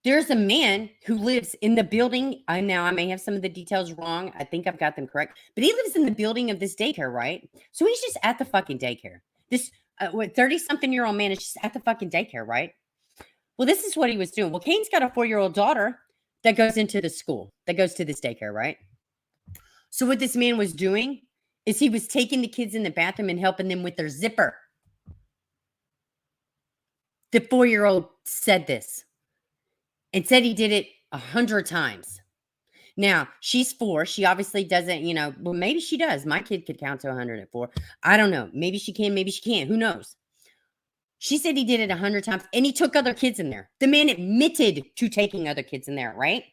There's a man who lives in the building. I may have some of the details wrong. I think I've got them correct. But he lives in the building of this daycare, right? So he's just at the fucking daycare. This 30-something-year-old man is just at the fucking daycare, right? Well, this is what he was doing. Well, Cain's got a 4-year-old daughter that goes into the school, that goes to this daycare, right? So what this man was doing is he was taking the kids in the bathroom and helping them with their zipper. The 4-year-old said this and said he did it 100 times. Now, she's 4. She obviously doesn't, well, maybe she does. My kid could count to 100 at 4. I don't know. Maybe she can, maybe she can't. Who knows? She said he did it 100 times, and he took other kids in there. The man admitted to taking other kids in there, right?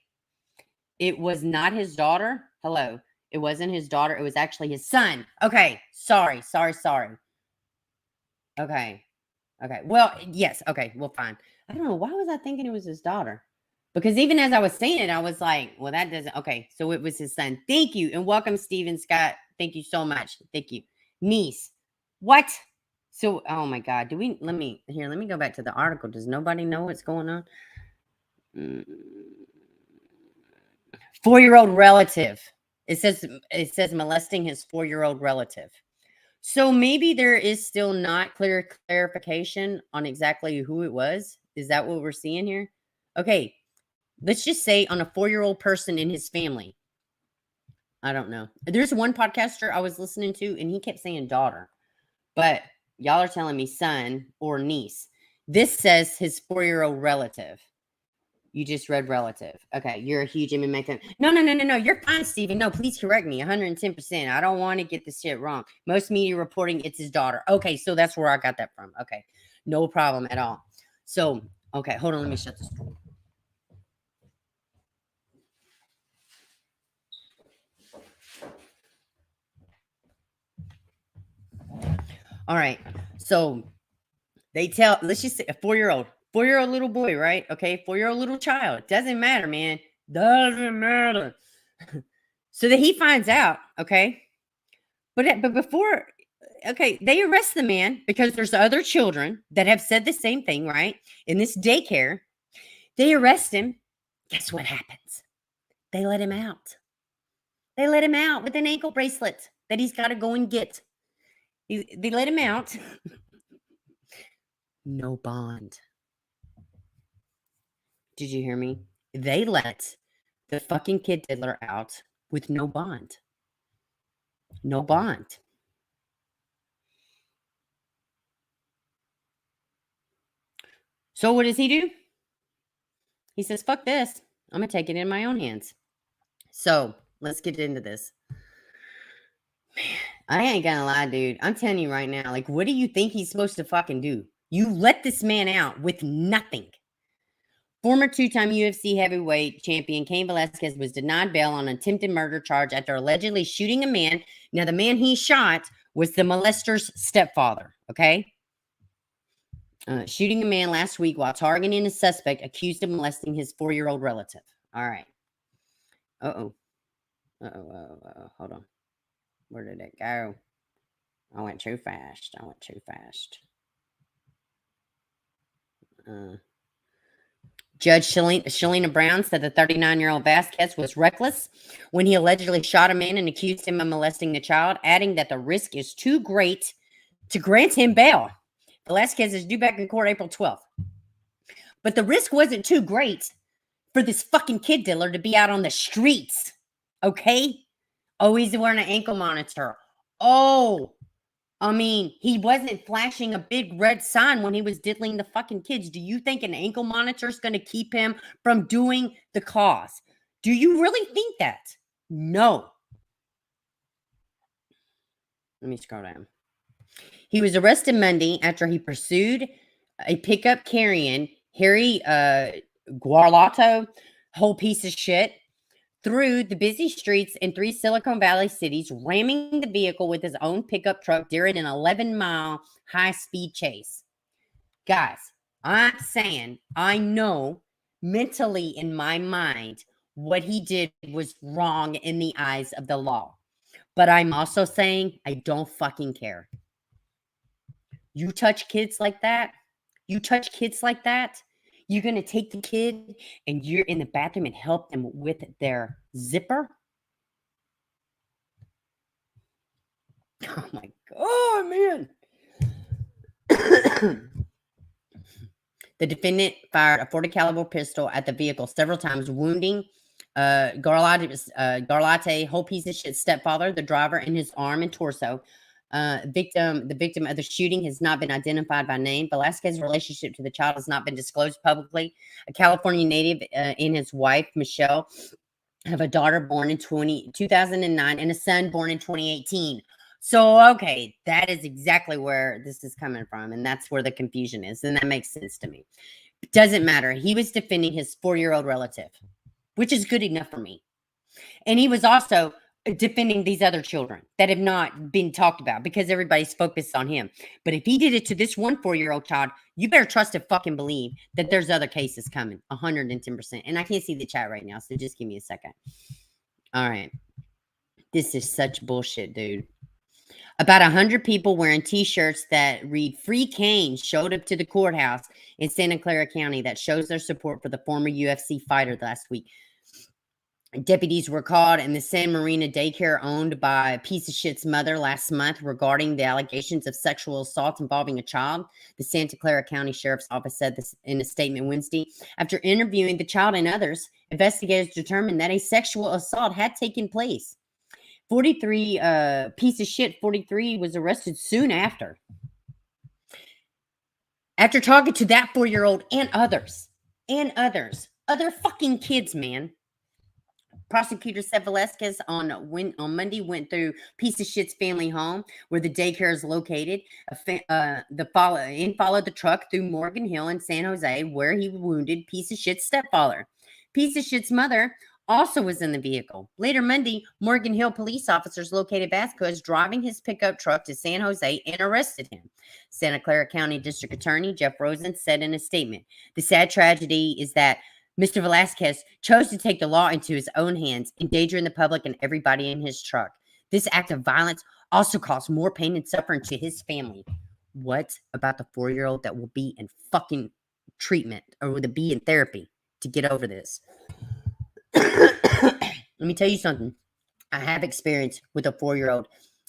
It was not his daughter. Hello. It wasn't his daughter. It was actually his son. Okay. Sorry. Okay. Well, yes. Okay. Well, fine. I don't know. Why was I thinking it was his daughter? Because even as I was saying it, I was like, well, that doesn't. Okay. So it was his son. Thank you. And welcome, Steven Scott. Thank you so much. Thank you. Niece. What? So, oh my God. Let me go back to the article. Does nobody know what's going on? 4-year-old relative. It says molesting his 4-year-old relative. So maybe there is still not clear clarification on exactly who it was. Is that what we're seeing here? Okay. Let's just say on a 4-year-old person in his family. I don't know. There's one podcaster I was listening to, and he kept saying daughter. But y'all are telling me son or niece. This says his 4-year-old relative. You just read relative. Okay, you're a huge MMA fan. No. You're fine, Steven. No, please correct me. 110%. I don't want to get this shit wrong. Most media reporting it's his daughter. Okay, so that's where I got that from. Okay, no problem at all. So, okay, hold on. Let me shut this door. All right, so let's just say a 4-year-old little boy, right? Okay, 4-year-old little child. Doesn't matter, man. Doesn't matter. So that he finds out, okay? But before, okay, they arrest the man because there's other children that have said the same thing, right? In this daycare, they arrest him. Guess what happens? They let him out. They let him out with an ankle bracelet that he's got to go and get. They let him out. No bond. Did you hear me? They let the fucking kid diddler out with no bond. No bond. So what does he do? He says, fuck this. I'm going to take it in my own hands. So let's get into this. Man, I ain't gonna lie, dude. I'm telling you right now, like, what do you think he's supposed to fucking do? You let this man out with nothing. Former 2-time UFC heavyweight champion Cain Velasquez was denied bail on an attempted murder charge after allegedly shooting a man. Now, the man he shot was the molester's stepfather, okay? Shooting a man last week while targeting a suspect accused of molesting his 4-year-old relative. All right. Uh-oh. Hold on. Where did it go? I went too fast. Judge Shalina Brown said the 39-year-old Vasquez was reckless when he allegedly shot a man and accused him of molesting the child, adding that the risk is too great to grant him bail. Velasquez is due back in court April 12th. But the risk wasn't too great for this fucking kid dealer to be out on the streets. Okay? Oh, he's wearing an ankle monitor. Oh, I mean, he wasn't flashing a big red sign when he was diddling the fucking kids. Do you think an ankle monitor is going to keep him from doing the cause? Do you really think that? No. Let me scroll down. He was arrested Monday after he pursued a pickup carrying Harry Guarlato, whole piece of shit, through the busy streets in 3 Silicon Valley cities, ramming the vehicle with his own pickup truck during an 11-mile high-speed chase. Guys, I'm saying I know mentally in my mind what he did was wrong in the eyes of the law. But I'm also saying I don't fucking care. You touch kids like that, you're going to take the kid and you're in the bathroom and help them with their zipper? Oh my God, man. The defendant fired a .40 caliber pistol at the vehicle several times, wounding Garlate, whole piece of shit stepfather, the driver, in his arm and torso. The victim of the shooting has not been identified by name. Velasquez's relationship to the child has not been disclosed publicly. A California native and his wife, Michelle, have a daughter born in 2009 and a son born in 2018. So, okay, that is exactly where this is coming from. And that's where the confusion is. And that makes sense to me. It doesn't matter. He was defending his 4-year-old relative, which is good enough for me. And he was also defending these other children that have not been talked about because everybody's focused on him. But if he did it to this one 4-year-old child, you better trust and fucking believe that there's other cases coming, 110%. And I can't see the chat right now, so just give me a second. All right. This is such bullshit, dude. About 100 people wearing T-shirts that read Free Cain showed up to the courthouse in Santa Clara County that shows their support for the former UFC fighter last week. Deputies were called in the San Marino daycare owned by a piece of shit's mother last month regarding the allegations of sexual assault involving a child. The Santa Clara County Sheriff's Office said this in a statement Wednesday. After interviewing the child and others, investigators determined that a sexual assault had taken place. 43 piece of shit 43 was arrested soon after. After talking to that 4-year-old and others, other fucking kids, man. Prosecutors said Velasquez on Monday went through piece of shit's family home where the daycare is located. Followed the truck through Morgan Hill in San Jose where he wounded piece of shit's stepfather. Piece of shit's mother also was in the vehicle. Later Monday, Morgan Hill police officers located Vasquez driving his pickup truck to San Jose and arrested him. Santa Clara County District Attorney Jeff Rosen said in a statement, "The sad tragedy is that Mr. Velasquez chose to take the law into his own hands, endangering the public and everybody in his truck. This act of violence also caused more pain and suffering to his family." What about the 4-year-old that will be in fucking treatment or will be in therapy to get over this? Let me tell you something. I have experience with a 4-year-old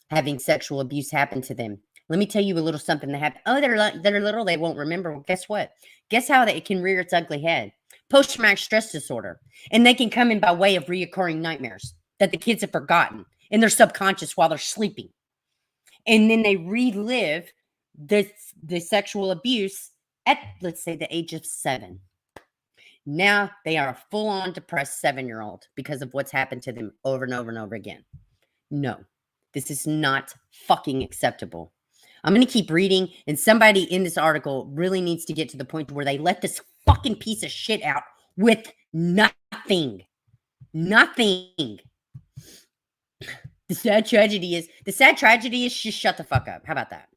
having sexual abuse happen to them. Let me tell you a little something that happened. Oh, they're little. They won't remember. Well, guess what? Guess how it can rear its ugly head? Post-traumatic stress disorder. And they can come in by way of reoccurring nightmares that the kids have forgotten in their subconscious while they're sleeping. And then they relive the sexual abuse at, let's say, the age of 7. Now they are a full-on depressed 7-year-old because of what's happened to them over and over and over again. No, this is not fucking acceptable. I'm going to keep reading, and somebody in this article really needs to get to the point where they let this fucking piece of shit out with nothing. Nothing. The sad tragedy is just shut the fuck up. How about that?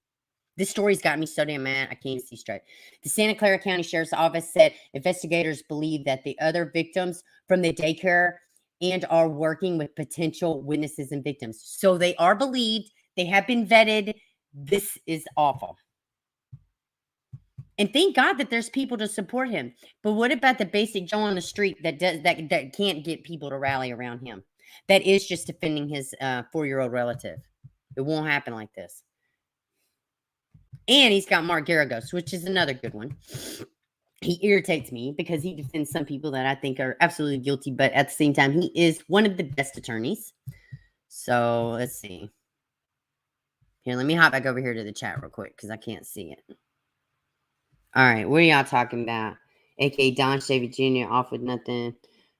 This story's got me so damn mad, I can't see straight. The Santa Clara County Sheriff's Office said investigators believe that the other victims from the daycare and are working with potential witnesses and victims. So they are believed. They have been vetted. This is awful. And thank God that there's people to support him. But what about the basic Joe on the street that can't get people to rally around him? That is just defending his 4-year-old relative. It won't happen like this. And he's got Mark Garagos, which is another good one. He irritates me because he defends some people that I think are absolutely guilty, but at the same time, he is one of the best attorneys. So let's see. Here, let me hop back over here to the chat real quick because I can't see it. All right, what are y'all talking about? A.K.A. Don Shavy Jr. off with nothing.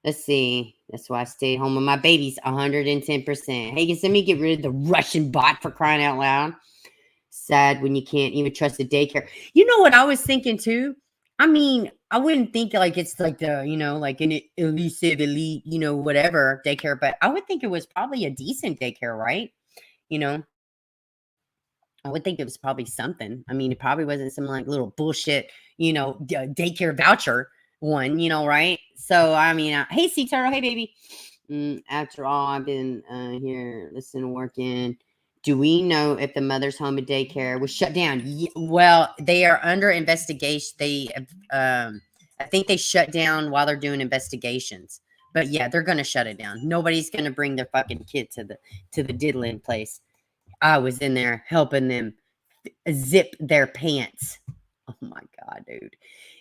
Let's see. That's why I stayed home with my babies 110%. Hey, can me get rid of the Russian bot for crying out loud? Sad when you can't even trust the daycare. You know what I was thinking too? I mean, I wouldn't think like it's like the, like an elusive elite, whatever daycare, but I would think it was probably a decent daycare, right? I would think it was probably something. I mean, it probably wasn't some like little bullshit, daycare voucher one, right? So, I mean, hey, Sea Turtle, hey, baby. After all, I've been here listening, working. Do we know if the mother's home and daycare was shut down? Well, they are under investigation. They, I think they shut down while they're doing investigations. But yeah, they're gonna shut it down. Nobody's gonna bring their fucking kid to the diddling place. I was in there helping them zip their pants. Oh my God, dude.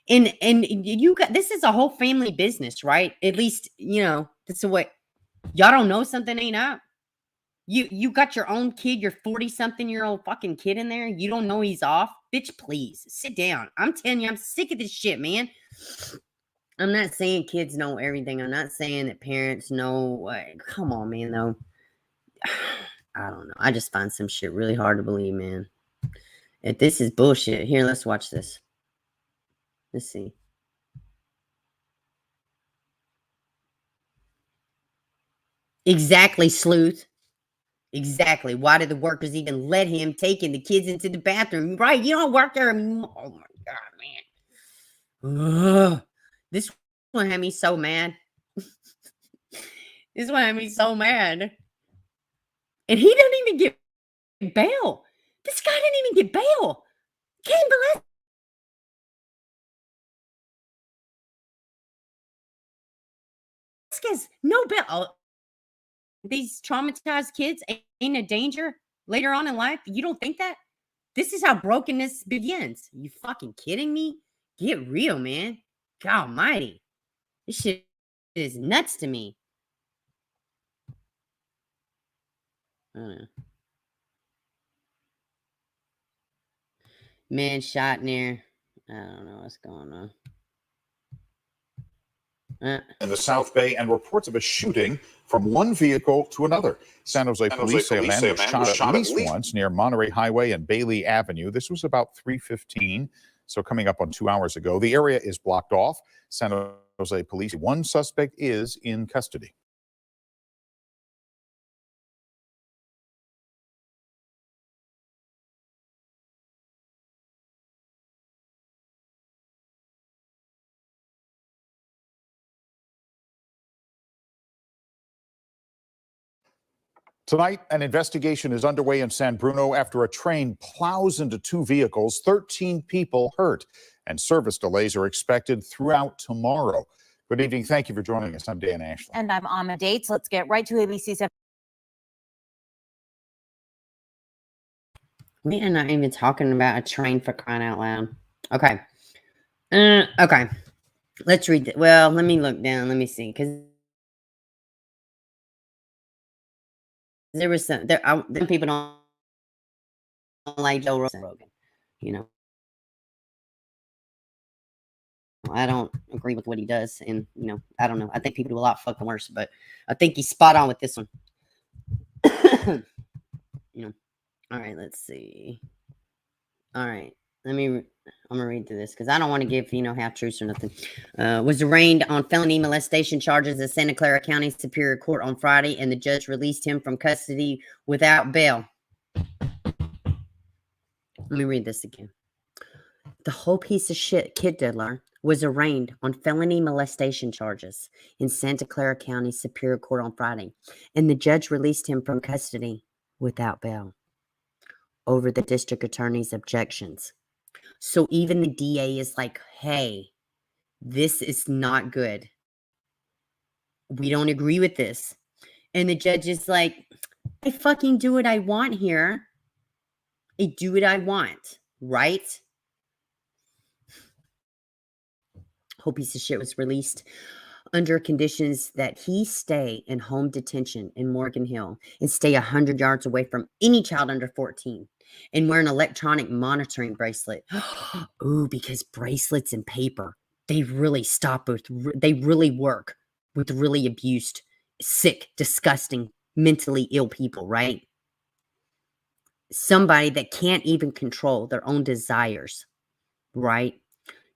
And you got, this is a whole family business, right? At least, that's the way. Y'all don't know something ain't up. You got your own kid, your 40-something-year-old fucking kid in there. You don't know he's off? Bitch, please. Sit down. I'm telling you, I'm sick of this shit, man. I'm not saying kids know everything. I'm not saying that parents know. Come on, man, though. I don't know. I just find some shit really hard to believe, man. If this is bullshit. Here, let's watch this. Let's see. Exactly, sleuth. Exactly. Why did the workers even let him taking the kids into the bathroom? Right, you don't work there anymore. Oh my God, man. Ugh. This one had me so mad. This one had me so mad. And he didn't even get bail. This guy didn't even get bail. Cain Velasquez, no bail. Oh, these traumatized kids ain't a danger later on in life. You don't think that? This is how brokenness begins. You fucking kidding me? Get real, man. God almighty. This shit is nuts to me. I don't know. Man shot near. I don't know what's going on. In the South Bay, and reports of a shooting from one vehicle to another. San Jose police say a man was shot at least once near Monterey Highway and Bailey Avenue. This was about 3:15, so coming up on 2 hours ago. The area is blocked off. San Jose police, one suspect is in custody. Tonight, an investigation is underway in San Bruno after a train plows into two vehicles, 13 people hurt, and service delays are expected throughout tomorrow. Good evening. Thank you for joining us. I'm Dan Ashley. And I'm Amma Dates. Let's get right to ABC 7. We are not even talking about a train, for crying out loud. Okay. Okay. Let's read it. Well, let me look down. Let me see. Because there was some people don't like Joe Rogan, you know. I don't agree with what he does, and you know, I don't know. I think people do a lot fucking worse, but I think he's spot on with this one. You know. All right, let's see. All right, I'm gonna read through this because I don't want to give half truths or nothing. Was arraigned on felony molestation charges at Santa Clara County Superior Court on Friday, and the judge released him from custody without bail. Let me read this again. The whole piece of shit kid diddler was arraigned on felony molestation charges in Santa Clara County Superior Court on Friday, and the judge released him from custody without bail over the district attorney's objections. So even the DA is like, hey, this is not good. We don't agree with this. And the judge is like, I fucking do what I want here. I do what I want, right? Whole piece of shit was released under conditions that he stay in home detention in Morgan Hill and stay 100 yards away from any child under 14 and wear an electronic monitoring bracelet. Ooh, because bracelets and paper, they really they really work with really abused, sick, disgusting, mentally ill people, right? Somebody that can't even control their own desires, right?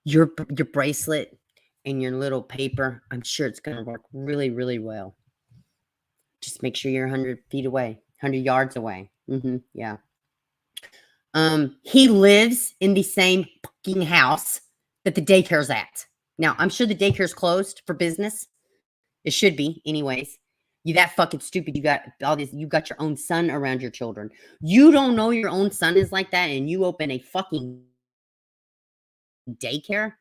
Your bracelet and your little paper, I'm sure it's going to work really, really well. Just make sure you're 100 feet away, 100 yards away. Yeah. He lives in the same fucking house that the daycare's at. Now, I'm sure the daycare's closed for business. It should be, anyways. You that fucking stupid. You got all this. You got your own son around your children. You don't know your own son is like that, and you open a fucking daycare?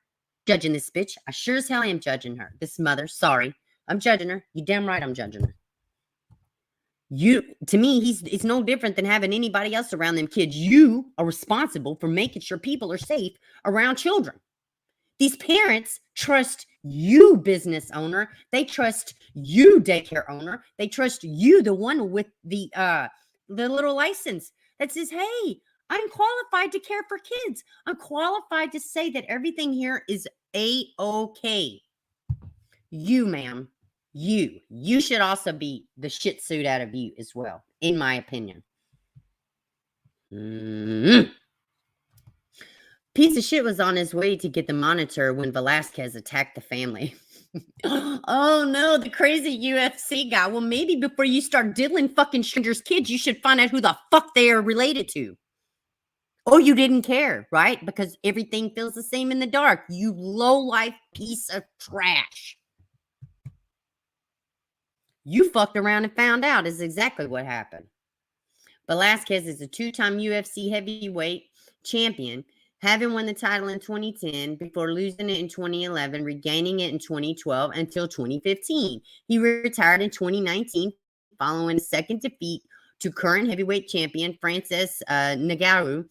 Judging this bitch. I sure as hell am judging her. This mother. Sorry. I'm judging her. You damn right I'm judging her. To me, it's no different than having anybody else around them kids. You are responsible for making sure people are safe around children. These parents trust you, business owner. They trust you, daycare owner. They trust you, the one with the little license that says, hey, I'm qualified to care for kids. I'm qualified to say that everything here is A-OK. You, ma'am, you should also be the shit suit out of you as well, in my opinion. Piece of shit was on his way to get the monitor when Velasquez attacked the family. Oh no, the crazy UFC guy. Well, maybe before you start diddling fucking strangers' kids, you should find out who the fuck they are related to. Or you didn't care, right? Because everything feels the same in the dark. You low-life piece of trash. You fucked around and found out is exactly what happened. Velasquez is a two-time UFC heavyweight champion, having won the title in 2010 before losing it in 2011, regaining it in 2012 until 2015. He retired in 2019 following a second defeat to current heavyweight champion Francis Ngannou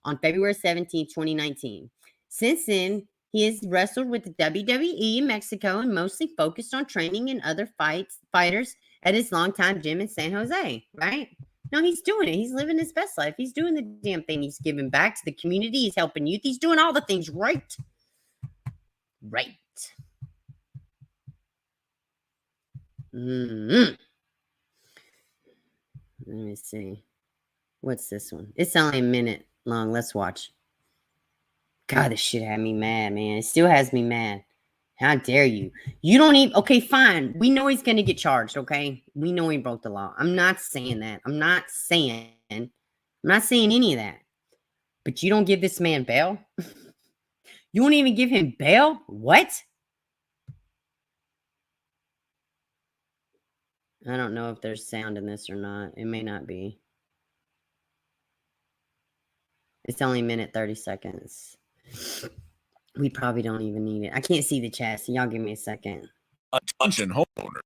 on February 17, 2019. Since then, he has wrestled with the WWE in Mexico and mostly focused on training and other fighters at his longtime gym in San Jose, right? No, he's doing it. He's living his best life. He's doing the damn thing. He's giving back to the community. He's helping youth. He's doing all the things right. Right. Let me see. What's this one? It's only a minute long. Let's watch. God, this shit had me mad, man. It still has me mad. How dare you? You don't even... Okay, fine. We know he's going to get charged, okay? We know he broke the law. I'm not saying that. I'm not saying any of that. But you don't give this man bail? You won't even give him bail? What? I don't know if there's sound in this or not. It may not be. It's only a minute, 30 seconds. We probably don't even need it. I can't see the chat, so y'all give me a second. Attention homeowner.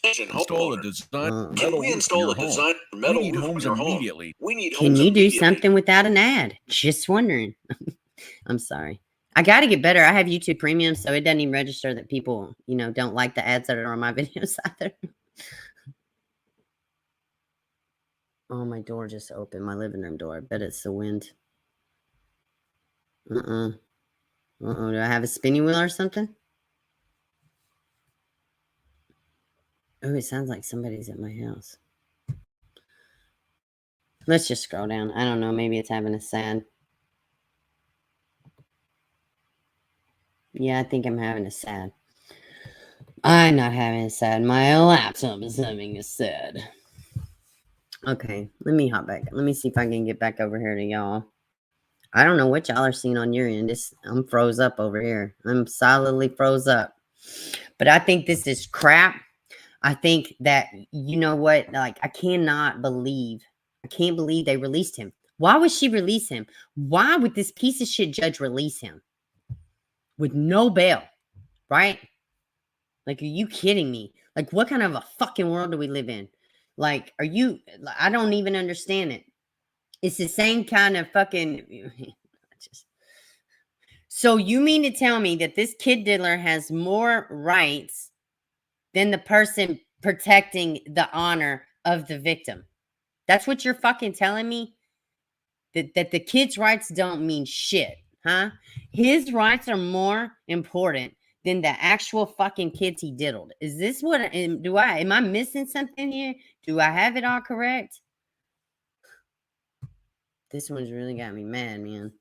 Install a design. Can we install a design metal we need roof homes on your home? immediately. We need Can homes you do immediately. something without an ad? Just wondering. I'm sorry. I got to get better. I have YouTube Premium, so it doesn't even register that people, don't like the ads that are on my videos either. Oh, my door just opened. My living room door. I bet it's the wind. Do I have a spinning wheel or something? Oh, it sounds like somebody's at my house. Let's just scroll down. I don't know. Maybe it's having a sad. Yeah, I think I'm having a sad. I'm not having a sad. My laptop is having a sad. Okay, let me hop back. Let me see if I can get back over here to y'all. I don't know what y'all are seeing on your end. I'm froze up over here. I'm solidly froze up. But I think this is crap. I think that, you know what? Like, I can't believe they released him. Why would she release him? Why would this piece of shit judge release him? With no bail, right? Like, are you kidding me? Like, what kind of a fucking world do we live in? Like, I don't even understand it. It's the same kind of fucking... So you mean to tell me that this kid diddler has more rights than the person protecting the honor of the victim? That's what you're fucking telling me? That the kid's rights don't mean shit, huh? His rights are more important than the actual fucking kids he diddled. Is this what... Am I missing something here? Do I have it all correct? This one's really got me mad, man.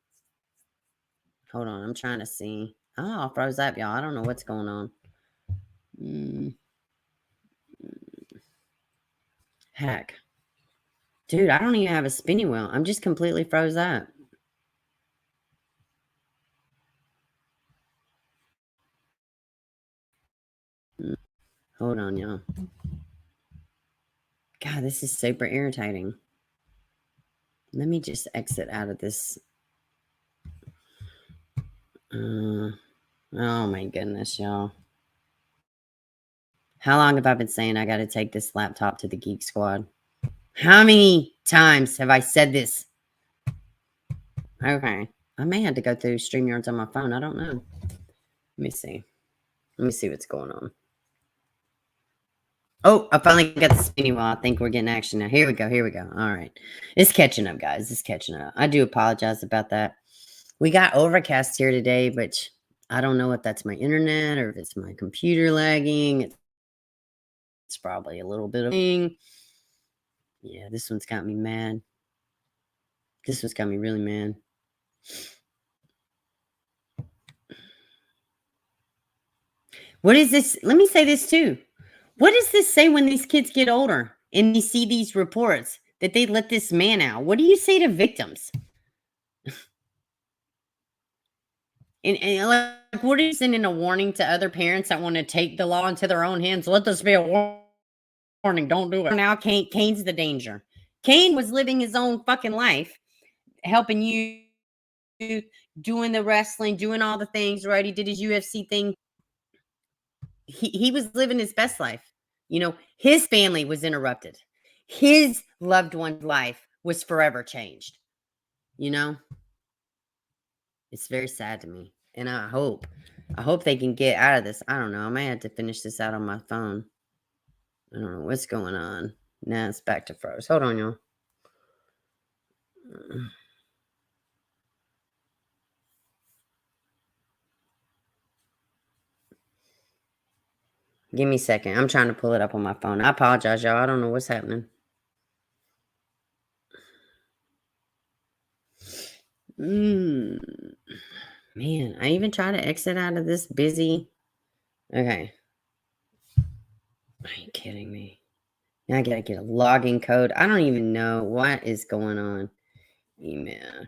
Hold on, I'm trying to see. Oh, I froze up, y'all. I don't know what's going on. Heck. Dude, I don't even have a spinning wheel. I'm just completely froze up. Hold on, y'all. God, this is super irritating. Let me just exit out of this. Oh my goodness, y'all. How long have I been saying I got to take this laptop to the Geek Squad? How many times have I said this? Okay. I may have to go through StreamYards on my phone. I don't know. Let me see. Let me see what's going on. Oh, I finally got the spinning wheel. I think we're getting action now. Here we go. Here we go. All right. It's catching up, guys. It's catching up. I do apologize about that. We got overcast here today, but I don't know if that's my internet or if it's my computer lagging. It's probably a little bit of thing. Yeah, this one's got me mad. This one's got me really mad. What is this? Let me say this too. What does this say when these kids get older and you see these reports that they let this man out? What do you say to victims? And like, what are you sending a warning to other parents that want to take the law into their own hands? Let this be a warning. Don't do it. Now Cain's the danger. Cain was living his own fucking life, helping you, doing the wrestling, doing all the things, right? He did his UFC thing. He was living his best life. You know, his family was interrupted. His loved one's life was forever changed. You know? It's very sad to me. And I hope they can get out of this. I don't know. I may have to finish this out on my phone. I don't know what's going on. Now it's back to froze. Hold on, y'all. Give me a second. I'm trying to pull it up on my phone. I apologize, y'all. I don't know what's happening. Man, I even try to exit out of this busy. Okay. Are you kidding me? Now I gotta get a login code. I don't even know what is going on. Email.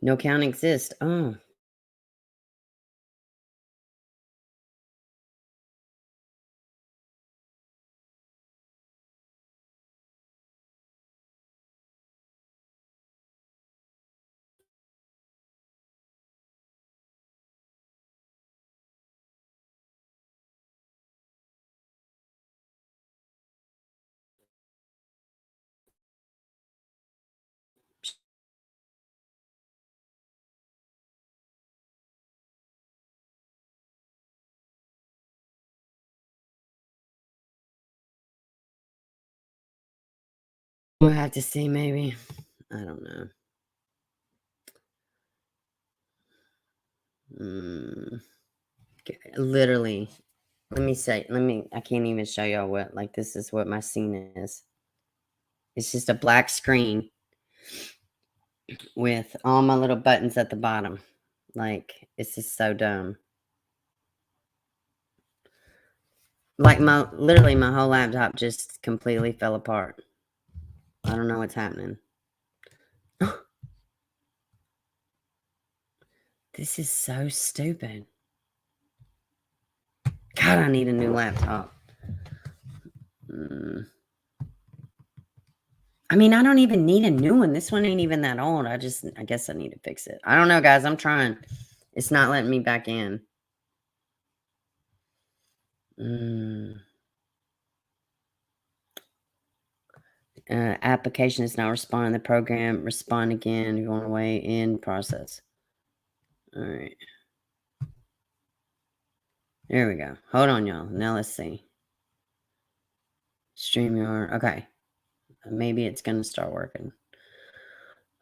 No account exists. Oh. We'll have to see, maybe. I don't know. Literally. I can't even show y'all what, like, this is what my scene is. It's just a black screen with all my little buttons at the bottom. Like, it's just so dumb. Like, literally my whole laptop just completely fell apart. I don't know what's happening. This is so stupid. God, I need a new laptop. I mean, I don't even need a new one. This one ain't even that old. I guess I need to fix it. I don't know, guys. I'm trying. It's not letting me back in. Application is not responding. The program, respond again. You want to wait in process. All right. There we go. Hold on, y'all. Now let's see. StreamYard. Okay. Maybe it's going to start working.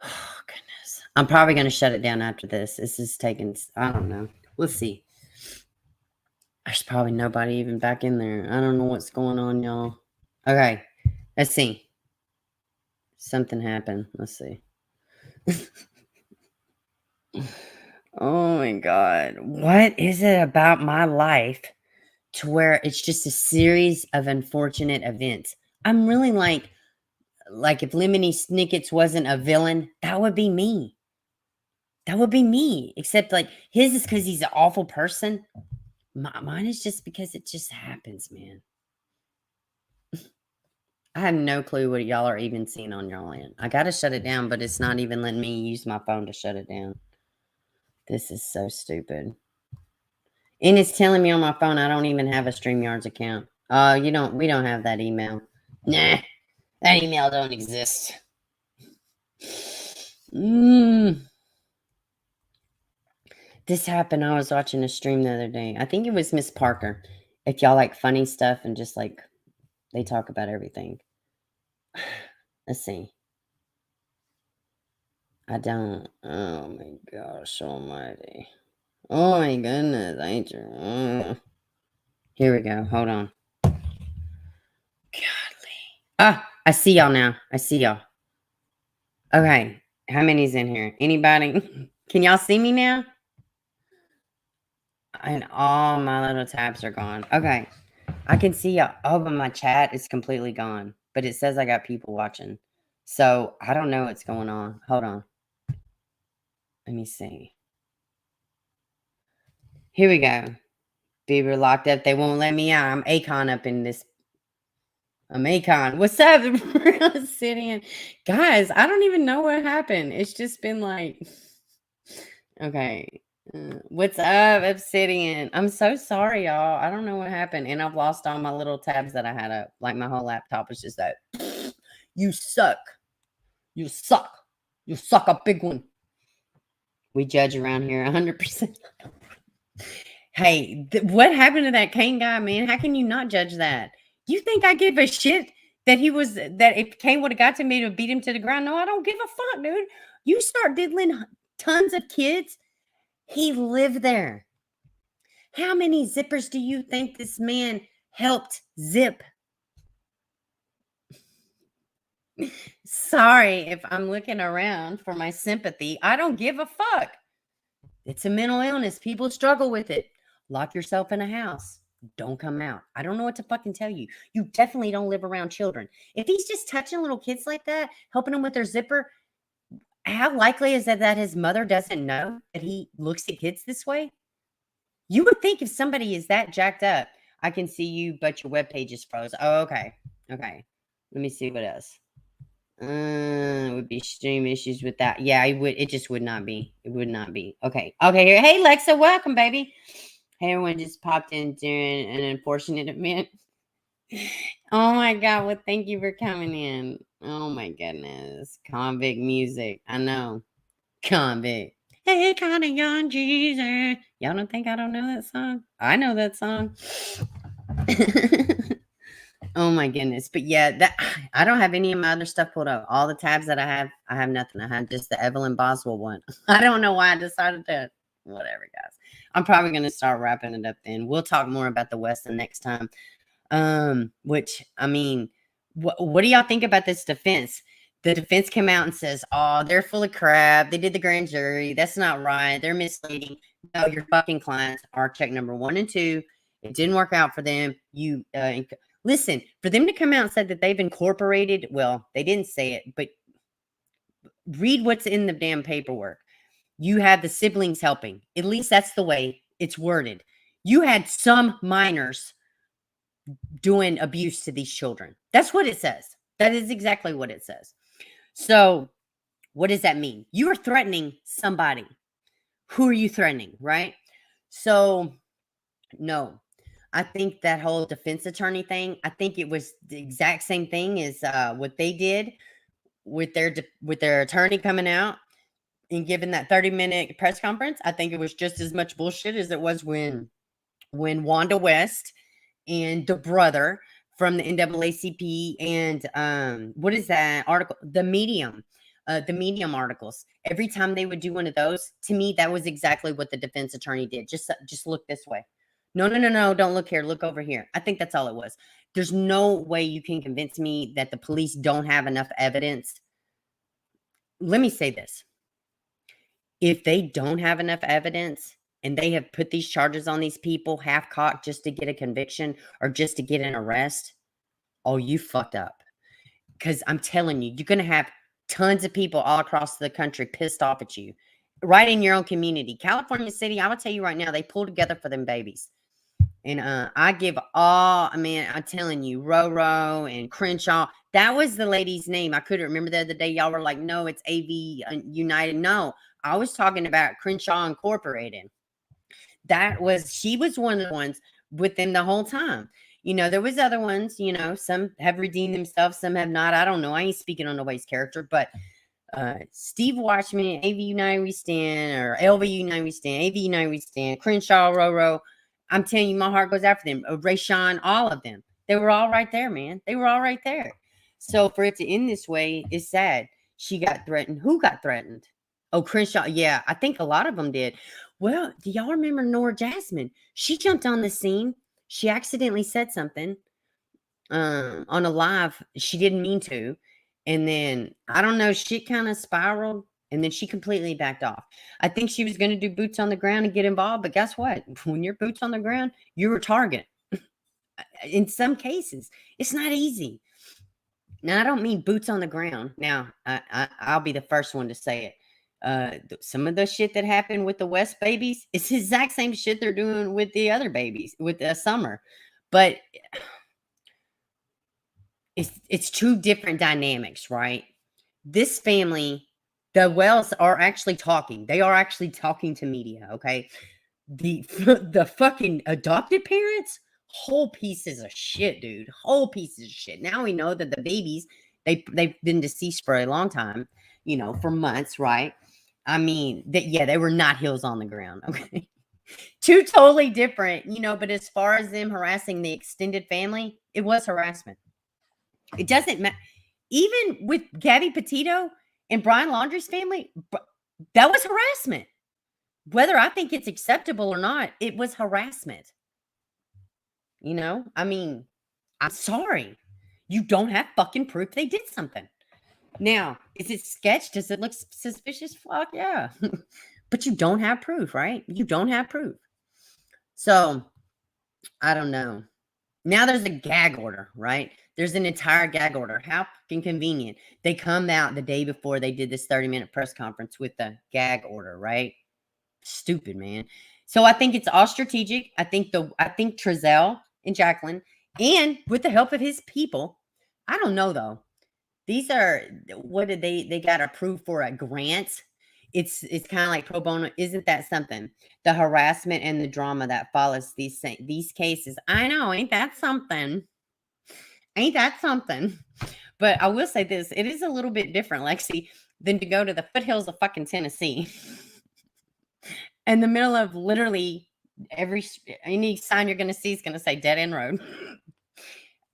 Oh, goodness. I'm probably going to shut it down after this. This is taking, I don't know. We'll see. There's probably nobody even back in there. I don't know what's going on, y'all. Okay. Let's see. Something happened. Let's see. Oh my God. What is it about my life to where it's just a series of unfortunate events? I'm really like if Lemony Snicket's wasn't a villain, that would be me. That would be me. Except like his is because he's an awful person. Mine is just because it just happens, man. I have no clue what y'all are even seeing on y'all end. I gotta shut it down, but it's not even letting me use my phone to shut it down. This is so stupid. And it's telling me on my phone I don't even have a StreamYards account. We don't have that email. Nah. That email don't exist. This happened. I was watching a stream the other day. I think it was Miss Parker. If y'all like funny stuff and just like they talk about everything. Let's see. I don't. Oh my gosh almighty. Oh my goodness, Angel. Here we go. Hold on. Godly. Ah, I see y'all now. I see y'all. Okay. How many's in here? Anybody? Can y'all see me now? And all my little tabs are gone. Okay. I can see y'all. Oh, but my chat is completely gone. But it says I got people watching. So I don't know what's going on. Hold on. Let me see. Here we go. Bieber locked up. They won't let me out. I'm Akon up in this. I'm Akon. What's up? Obsidian. Guys, I don't even know what happened. It's just been like. Okay. What's up, Obsidian? I'm so sorry, y'all. I don't know what happened. And I've lost all my little tabs that I had up. Like my whole laptop was just that. You suck. You suck. You suck a big one. We judge around here 100%. Hey, what happened to that Cain guy, man? How can you not judge that? You think I give a shit that if Cain would have got to me to beat him to the ground? No, I don't give a fuck, dude. You start diddling tons of kids. He lived there. How many zippers do you think this man helped zip? Sorry if I'm looking around for my sympathy. I don't give a fuck. It's a mental illness. People struggle with it. Lock yourself in a house. Don't come out. I don't know what to fucking tell you. You definitely don't live around children. If he's just touching little kids like that, helping them with their zipper, how likely is it that his mother doesn't know that he looks at kids this way? You would think if somebody is that jacked up, I can see you, but your webpage is froze. Oh, okay. Okay. Let me see what else. It would be stream issues with that. Yeah, it would. It just would not be. It would not be. Okay. Okay. Hey, Lexa, welcome, baby. Hey, everyone just popped in during an unfortunate event. Oh my God. Well, thank you for coming in. Oh my goodness. Convict music. I know. Convict. Hey, kind of young Jesus. Y'all don't think I don't know that song? I know that song. Oh my goodness. But yeah, I don't have any of my other stuff pulled up. All the tabs that I have nothing. I have just the Evelyn Boswell one. I don't know why I decided to. Whatever, guys. I'm probably going to start wrapping it up then. We'll talk more about the West the next time. Which, I mean, what do y'all think about this defense? The defense came out and says, oh, they're full of crap. They did the grand jury. That's not right. They're misleading. No, your fucking clients are check number 1 and 2. It didn't work out for them. Listen, for them to come out and say that they've incorporated, well, they didn't say it, but read what's in the damn paperwork. You had the siblings helping. At least that's the way it's worded. You had some minors doing abuse to these children. That's what it says. That is exactly what it says. So what does that mean? You are threatening somebody. Who are you threatening, right? So, no. I think that whole defense attorney thing, I think it was the exact same thing as what they did with their attorney coming out and giving that 30-minute press conference. I think it was just as much bullshit as it was when Wanda West and the brother from the NAACP and what is that article? The Medium articles. Every time they would do one of those, to me, that was exactly what the defense attorney did. Just look this way. No, don't look here. Look over here. I think that's all it was. There's no way you can convince me that the police don't have enough evidence. Let me say this. If they don't have enough evidence and they have put these charges on these people half-cocked just to get a conviction or just to get an arrest, oh, you fucked up. Because I'm telling you, you're going to have tons of people all across the country pissed off at you. Right in your own community. California City, I will tell you right now, they pull together for them babies. And I give all, I mean, I'm telling you, Roro and Crenshaw, that was the lady's name. I couldn't remember the other day. Y'all were like, no, it's AV United. No, I was talking about Crenshaw Incorporated. She was one of the ones with them the whole time. There was other ones, some have redeemed themselves, some have not. I don't know. I ain't speaking on nobody's character, but Steve Watchman, AV United We Stand, or LV United We Stand, AV United We Stand, Crenshaw, Roro. I'm telling you, my heart goes after them. Rayshawn, all of them. They were all right there, man. They were all right there. So for it to end this way is sad. She got threatened. Who got threatened? Oh, Crenshaw. Yeah, I think a lot of them did. Well, do y'all remember Nora Jasmine? She jumped on the scene. She accidentally said something on a live. She didn't mean to. And then, I don't know, shit kind of spiraled. And then she completely backed off. I think she was going to do boots on the ground and get involved. But guess what? When you're boots on the ground, you're a target. In some cases, it's not easy. Now, I don't mean boots on the ground. Now, I'll be the first one to say it. Some of the shit that happened with the West babies, it's the exact same shit they're doing with the other babies, with Summer. But it's two different dynamics, right? This family, the Wells are actually talking. They are actually talking to media, okay? The fucking adopted parents, whole pieces of shit, dude. Whole pieces of shit. Now we know that the babies, they've been deceased for a long time, for months, right? I mean, they were not heels on the ground, okay? Two totally different, but as far as them harassing the extended family, it was harassment. It doesn't matter. Even with Gabby Petito and Brian Laundrie's family, that was harassment. Whether I think it's acceptable or not, it was harassment. I mean, I'm sorry. You don't have fucking proof they did something. Now, is it sketch? Does it look suspicious? Fuck yeah. But you don't have proof, right? You don't have proof. So, I don't know. Now there's a gag order, right? There's an entire gag order. How fucking convenient. They come out the day before they did this 30-minute press conference with the gag order, right? Stupid, man. So I think it's all strategic. I think Trezell and Jacqueline, and with the help of his people, I don't know though. These are, what did they got approved for a grant? It's kind of like pro bono. Isn't that something? The harassment and the drama that follows these cases. I know, ain't that something? Ain't that something? But I will say this: it is a little bit different, Lexi, than to go to the foothills of fucking Tennessee, in the middle of literally any sign you're going to see is going to say dead end road.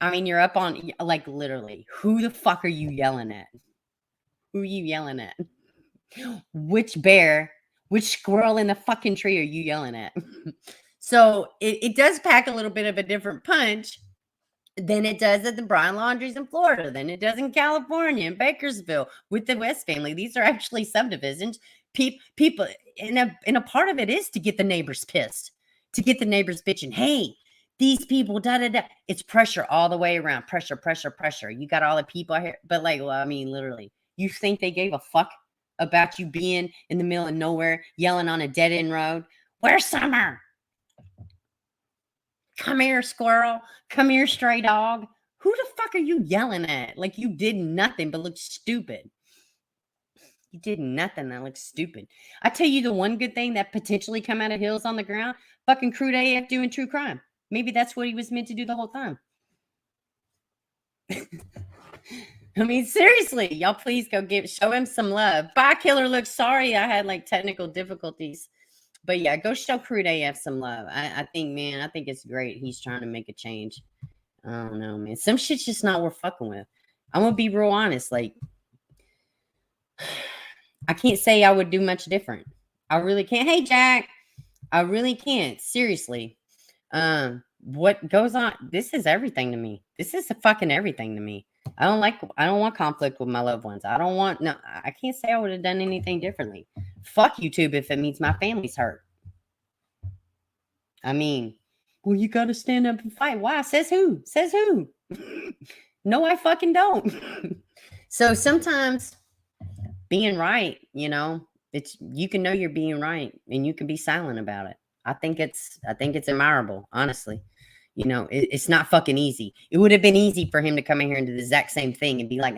I mean, you're up on, like, literally, who the fuck are you yelling at? Who are you yelling at? Which bear, which squirrel in the fucking tree are you yelling at? So it does pack a little bit of a different punch than it does at the Brian Laundries in Florida, than it does in California, in Bakersville, with the West family. These are actually subdivisions. People, and a part of it is to get the neighbors pissed, to get the neighbors bitching. Hey, these people, da-da-da. It's pressure all the way around. Pressure, pressure, pressure. You got all the people here. But I mean, literally, you think they gave a fuck about you being in the middle of nowhere, yelling on a dead-end road? Where's Summer? Come here, squirrel. Come here, stray dog. Who the fuck are you yelling at? Like, you did nothing but look stupid. You did nothing that looks stupid. I tell you the one good thing that potentially come out of Hills on the Ground, fucking Crude AF doing true crime. Maybe that's what he was meant to do the whole time. I mean, seriously, y'all please go show him some love. Bye, Killer. Look, sorry I had like technical difficulties. But yeah, go show Crude AF some love. I think it's great. He's trying to make a change. I don't know, man. Some shit's just not worth fucking with. I'm going to be real honest. Like, I can't say I would do much different. I really can't. Hey, Jack. I really can't. Seriously. What goes on? This is everything to me. This is fucking everything to me. I don't want conflict with my loved ones. I can't say I would have done anything differently. Fuck YouTube if it means my family's hurt. I mean, well, you got to stand up and fight. Why? Says who? Says who? No, I fucking don't. So sometimes being right, you can know you're being right and you can be silent about it. I think it's admirable, honestly. It's not fucking easy. It would have been easy for him to come in here and do the exact same thing and be like,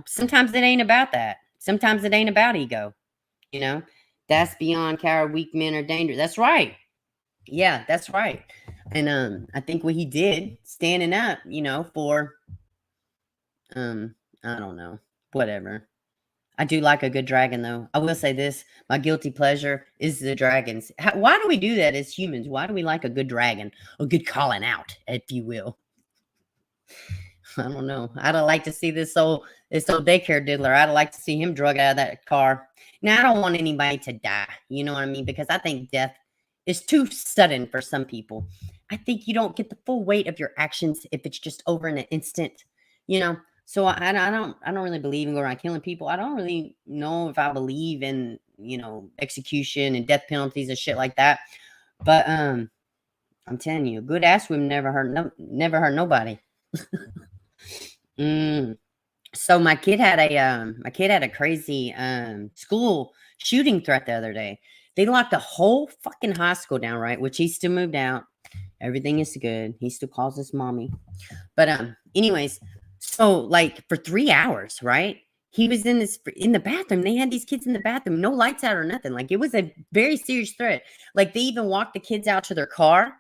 sometimes it ain't about that. Sometimes it ain't about ego. That's beyond coward, weak men, or dangerous. That's right. Yeah, that's right. And I think what he did, standing up, for I don't know, whatever. I do like a good dragon, though. I will say this: my guilty pleasure is the dragons. Why do we do that as humans? Why do we like a good dragon, a good calling out, if you will? I don't know. I'd like to see this old daycare diddler. I'd like to see him drug out of that car. Now, I don't want anybody to die. You know what I mean? Because I think death is too sudden for some people. I think you don't get the full weight of your actions if it's just over in an instant. So I don't really believe in going around killing people. I don't really know if I believe in execution and death penalties and shit like that. But I'm telling you, good ass women never hurt nobody. So my kid had a crazy school shooting threat the other day. They locked the whole fucking high school down, right? Which he still moved out. Everything is good. He still calls us mommy. But anyways, so like for 3 hours, right? He was in the bathroom. They had these kids in the bathroom, no lights out or nothing. Like, it was a very serious threat. Like, they even walked the kids out to their car.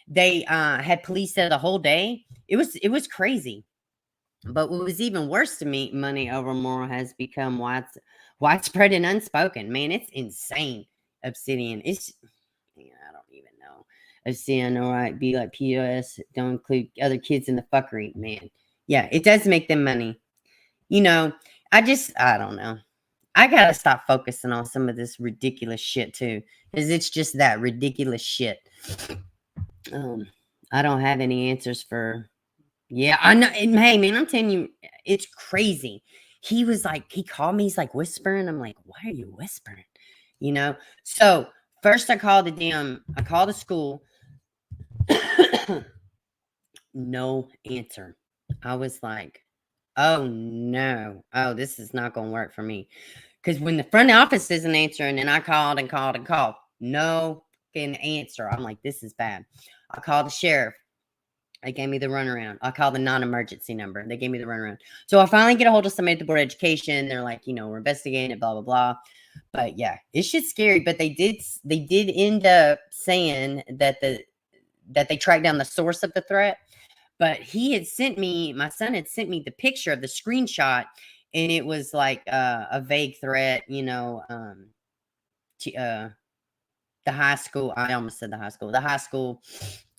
They had police there the whole day. It was crazy. But what was even worse to me, money over moral has become widespread and unspoken. Man, it's insane. Obsidian. I don't even know. Obsidian, all right, be like POS. Don't include other kids in the fuckery, man. Yeah, it does make them money. I don't know. I gotta stop focusing on some of this ridiculous shit too, because it's just that ridiculous shit. I don't have any answers for. Yeah, I know. And hey, man, I'm telling you, it's crazy. He called me. He's like whispering. I'm like, why are you whispering? So first I called the school. No answer. I was like, oh no. Oh, this is not going to work for me. Because when the front office isn't answering and I called and called and called, no fucking answer. I'm like, this is bad. I called the sheriff. They gave me the runaround. I called the non-emergency number. They gave me the runaround. So I finally get a hold of somebody at the Board of Education. They're like, we're investigating it, blah, blah, blah. But yeah, it's just scary. But they did end up saying that they tracked down the source of the threat. But my son had sent me the picture of the screenshot, and it was like a vague threat, to the high school. I almost said the high school,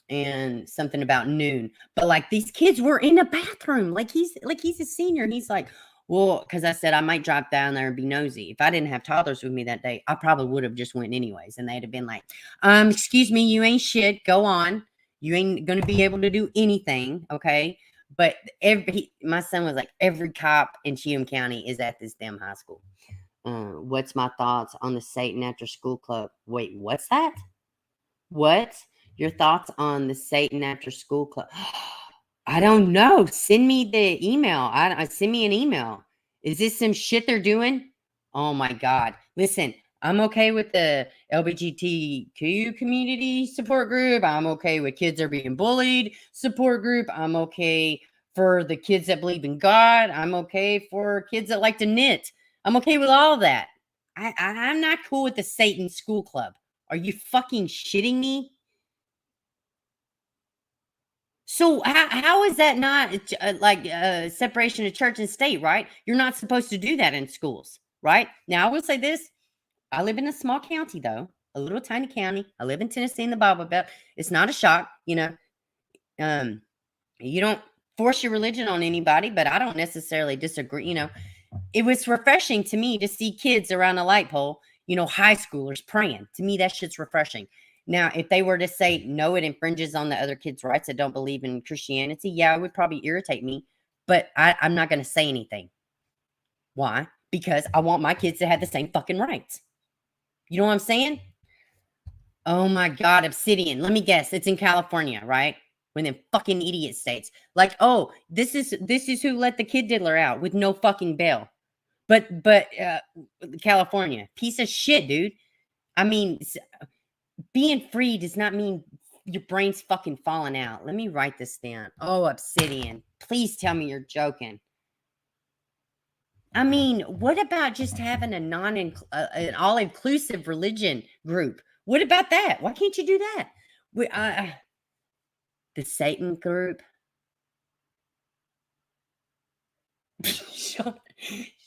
and something about noon. But like, these kids were in a bathroom. Like, he's a senior. And he's like, well, because I said I might drop down there and be nosy. If I didn't have toddlers with me that day, I probably would have just went anyways. And they'd have been like, excuse me, you ain't shit. Go on. You ain't going to be able to do anything. Okay. But my son was like, every cop in Cheatham County is at this damn high school. What's my thoughts on the Satan After School Club? Wait, what's that? What? Your thoughts on the Satan After School Club? I don't know. Send me the email. Send me an email. Is this some shit they're doing? Oh my God. Listen, I'm okay with the LGBTQ community support group. I'm okay with kids are being bullied support group. I'm okay for the kids that believe in God. I'm okay for kids that like to knit. I'm okay with all that. I'm not cool with the Satan School Club. Are you fucking shitting me? So how is that not like separation of church and state, right? You're not supposed to do that in schools, right? Now, I will say this. I live in a small county, though, a little tiny county. I live in Tennessee in the Bible Belt. It's not a shock, you don't force your religion on anybody, but I don't necessarily disagree. It was refreshing to me to see kids around a light pole, high schoolers praying. To me, that shit's refreshing. Now, if they were to say, no, it infringes on the other kids' rights that don't believe in Christianity, yeah, it would probably irritate me, but I'm not going to say anything. Why? Because I want my kids to have the same fucking rights. You know what I'm saying? Oh my God, Obsidian. Let me guess. It's in California, right? When them fucking idiot states. Like, oh, this is who let the kid diddler out with no fucking bail. But California. Piece of shit, dude. I mean, being free does not mean your brain's fucking falling out. Let me write this down. Oh, Obsidian. Please tell me you're joking. I mean, what about just having an all-inclusive religion group? What about that? Why can't you do that? The Satan group.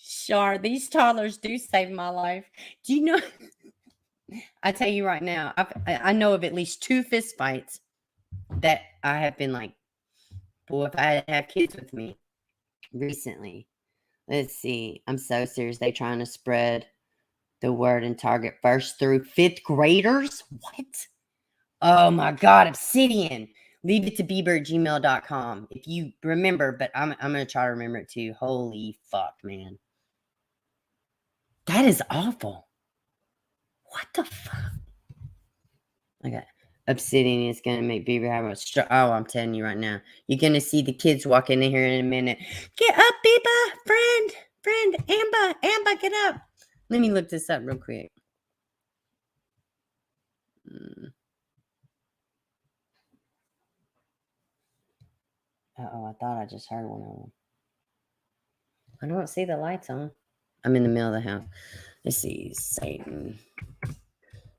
Shar, these toddlers do save my life. Do you know? I tell you right now, I know of at least 2 fist fights that I have been like, boy, if I have kids with me recently. Let's see. I'm so serious. They trying to spread the word and target 1st through 5th graders. What? Oh my God, Obsidian. leaveittobeber@gmail.com. If you remember, but I'm gonna try to remember it too. Holy fuck, man. That is awful. What the fuck? Okay. Obsidian is gonna make Beaver have a oh, I'm telling you right now. You're gonna see the kids walk in here in a minute. Get up, Beaver! Friend, Amber, get up. Let me look this up real quick. Uh-oh, I thought I just heard one of them. I don't see the lights on. I'm in the middle of the house. Let's see. Satan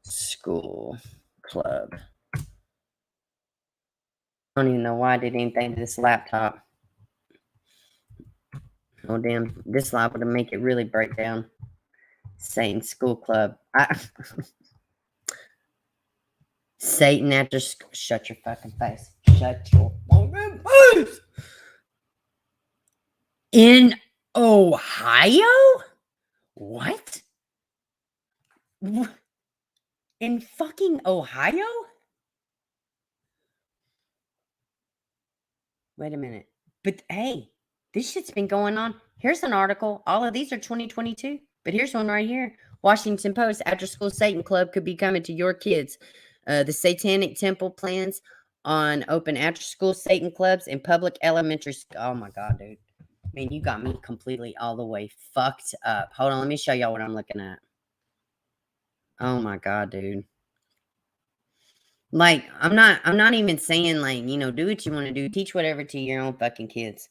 School Club. I don't even know why I did anything to this laptop. Oh, damn. This light would make it really break down. Satan School Club. Satan after school. Shut your fucking face. Shut your fucking face. In Ohio? What? In fucking Ohio? Wait a minute. But hey, this shit's been going on. Here's an article. All of these are 2022. But here's one right here. Washington Post. After school Satan Club could be coming to your kids. The Satanic Temple plans on open after school Satan clubs in public elementary school. Oh my God, dude. Man, you got me completely all the way fucked up. Hold on, let me show y'all what I'm looking at. Oh my God, dude. Like, I'm not even saying, like, you know, do what you want to do. Teach whatever to your own fucking kids.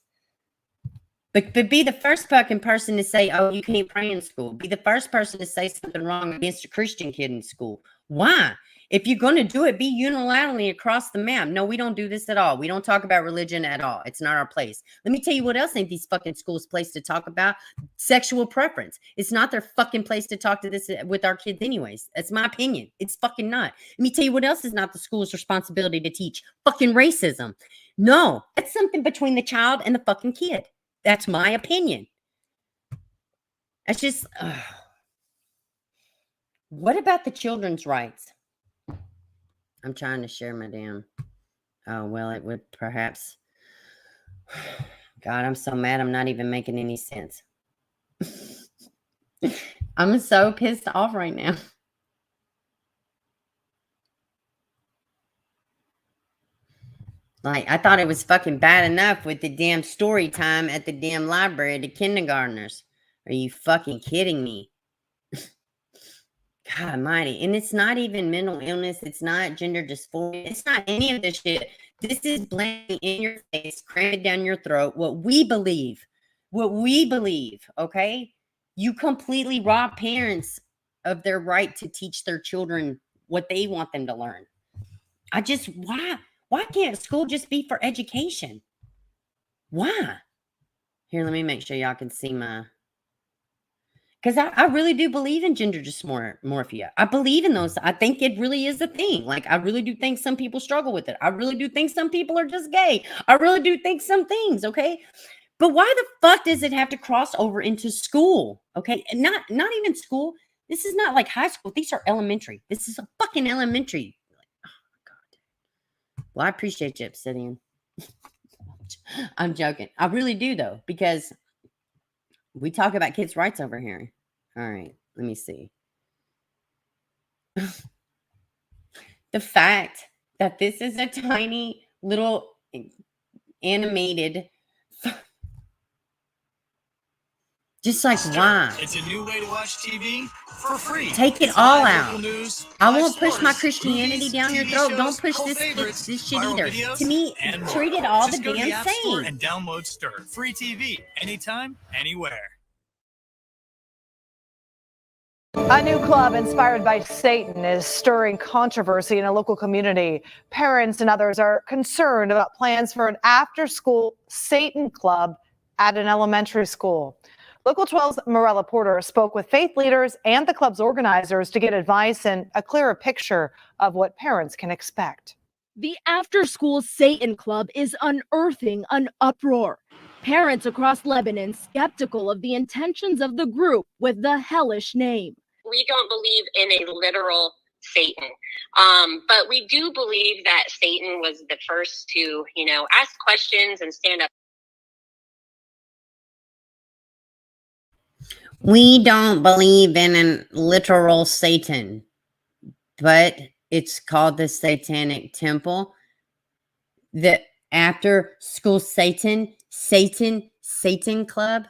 But be the first fucking person to say, oh, you can't pray in school. Be the first person to say something wrong against a Christian kid in school. Why? If you're going to do it, be unilaterally across the map. No, we don't do this at all. We don't talk about religion at all. It's not our place. Let me tell you what else ain't these fucking schools' place to talk about. Sexual preference. It's not their fucking place to talk to this with our kids anyways. That's my opinion. It's fucking not. Let me tell you what else is not the school's responsibility to teach. Fucking racism. No, that's something between the child and the fucking kid. That's my opinion. That's just... What about the children's rights? I'm trying to share my damn... Oh, well, it would perhaps... God, I'm so mad I'm not even making any sense. I'm so pissed off right now. Like, I thought it was fucking bad enough with the damn story time at the damn library to kindergartners. Are you fucking kidding me? God almighty. And it's not even mental illness. It's not gender dysphoria. It's not any of this shit. This is blaming in your face, crammed down your throat, what we believe. What we believe, okay? You completely rob parents of their right to teach their children what they want them to learn. Why can't school just be for education? Why? Here, let me make sure y'all can see my... Because I really do believe in gender dysmorphia. I believe in those. I think it really is a thing. Like, I really do think some people struggle with it. I really do think some people are just gay. I really do think some things, okay? But why the fuck does it have to cross over into school? Okay? And not even school. This is not like high school. These are elementary. This is a fucking elementary. Oh, my God. Well, I appreciate you, Obsidian. I'm joking. I really do, though, because... we talk about kids' rights over here. All right, let me see. The fact that this is a tiny little animated, just like why? It's a new way to watch TV for free. Take it all out. I won't push my Christianity down your throat. Don't push this shit either. To me, treat it all the damn same. And download Stir. Free TV anytime, anywhere. A new club inspired by Satan is stirring controversy in a local community. Parents and others are concerned about plans for an after-school Satan club at an elementary school. Local 12's Morella Porter spoke with faith leaders and the club's organizers to get advice and a clearer picture of what parents can expect. The after-school Satan Club is unearthing an uproar. Parents across Lebanon skeptical of the intentions of the group with the hellish name. We don't believe in a literal Satan, but we do believe that Satan was the first to, ask questions and stand up. We don't believe in a literal Satan, but it's called the Satanic Temple. The after school Satan Club.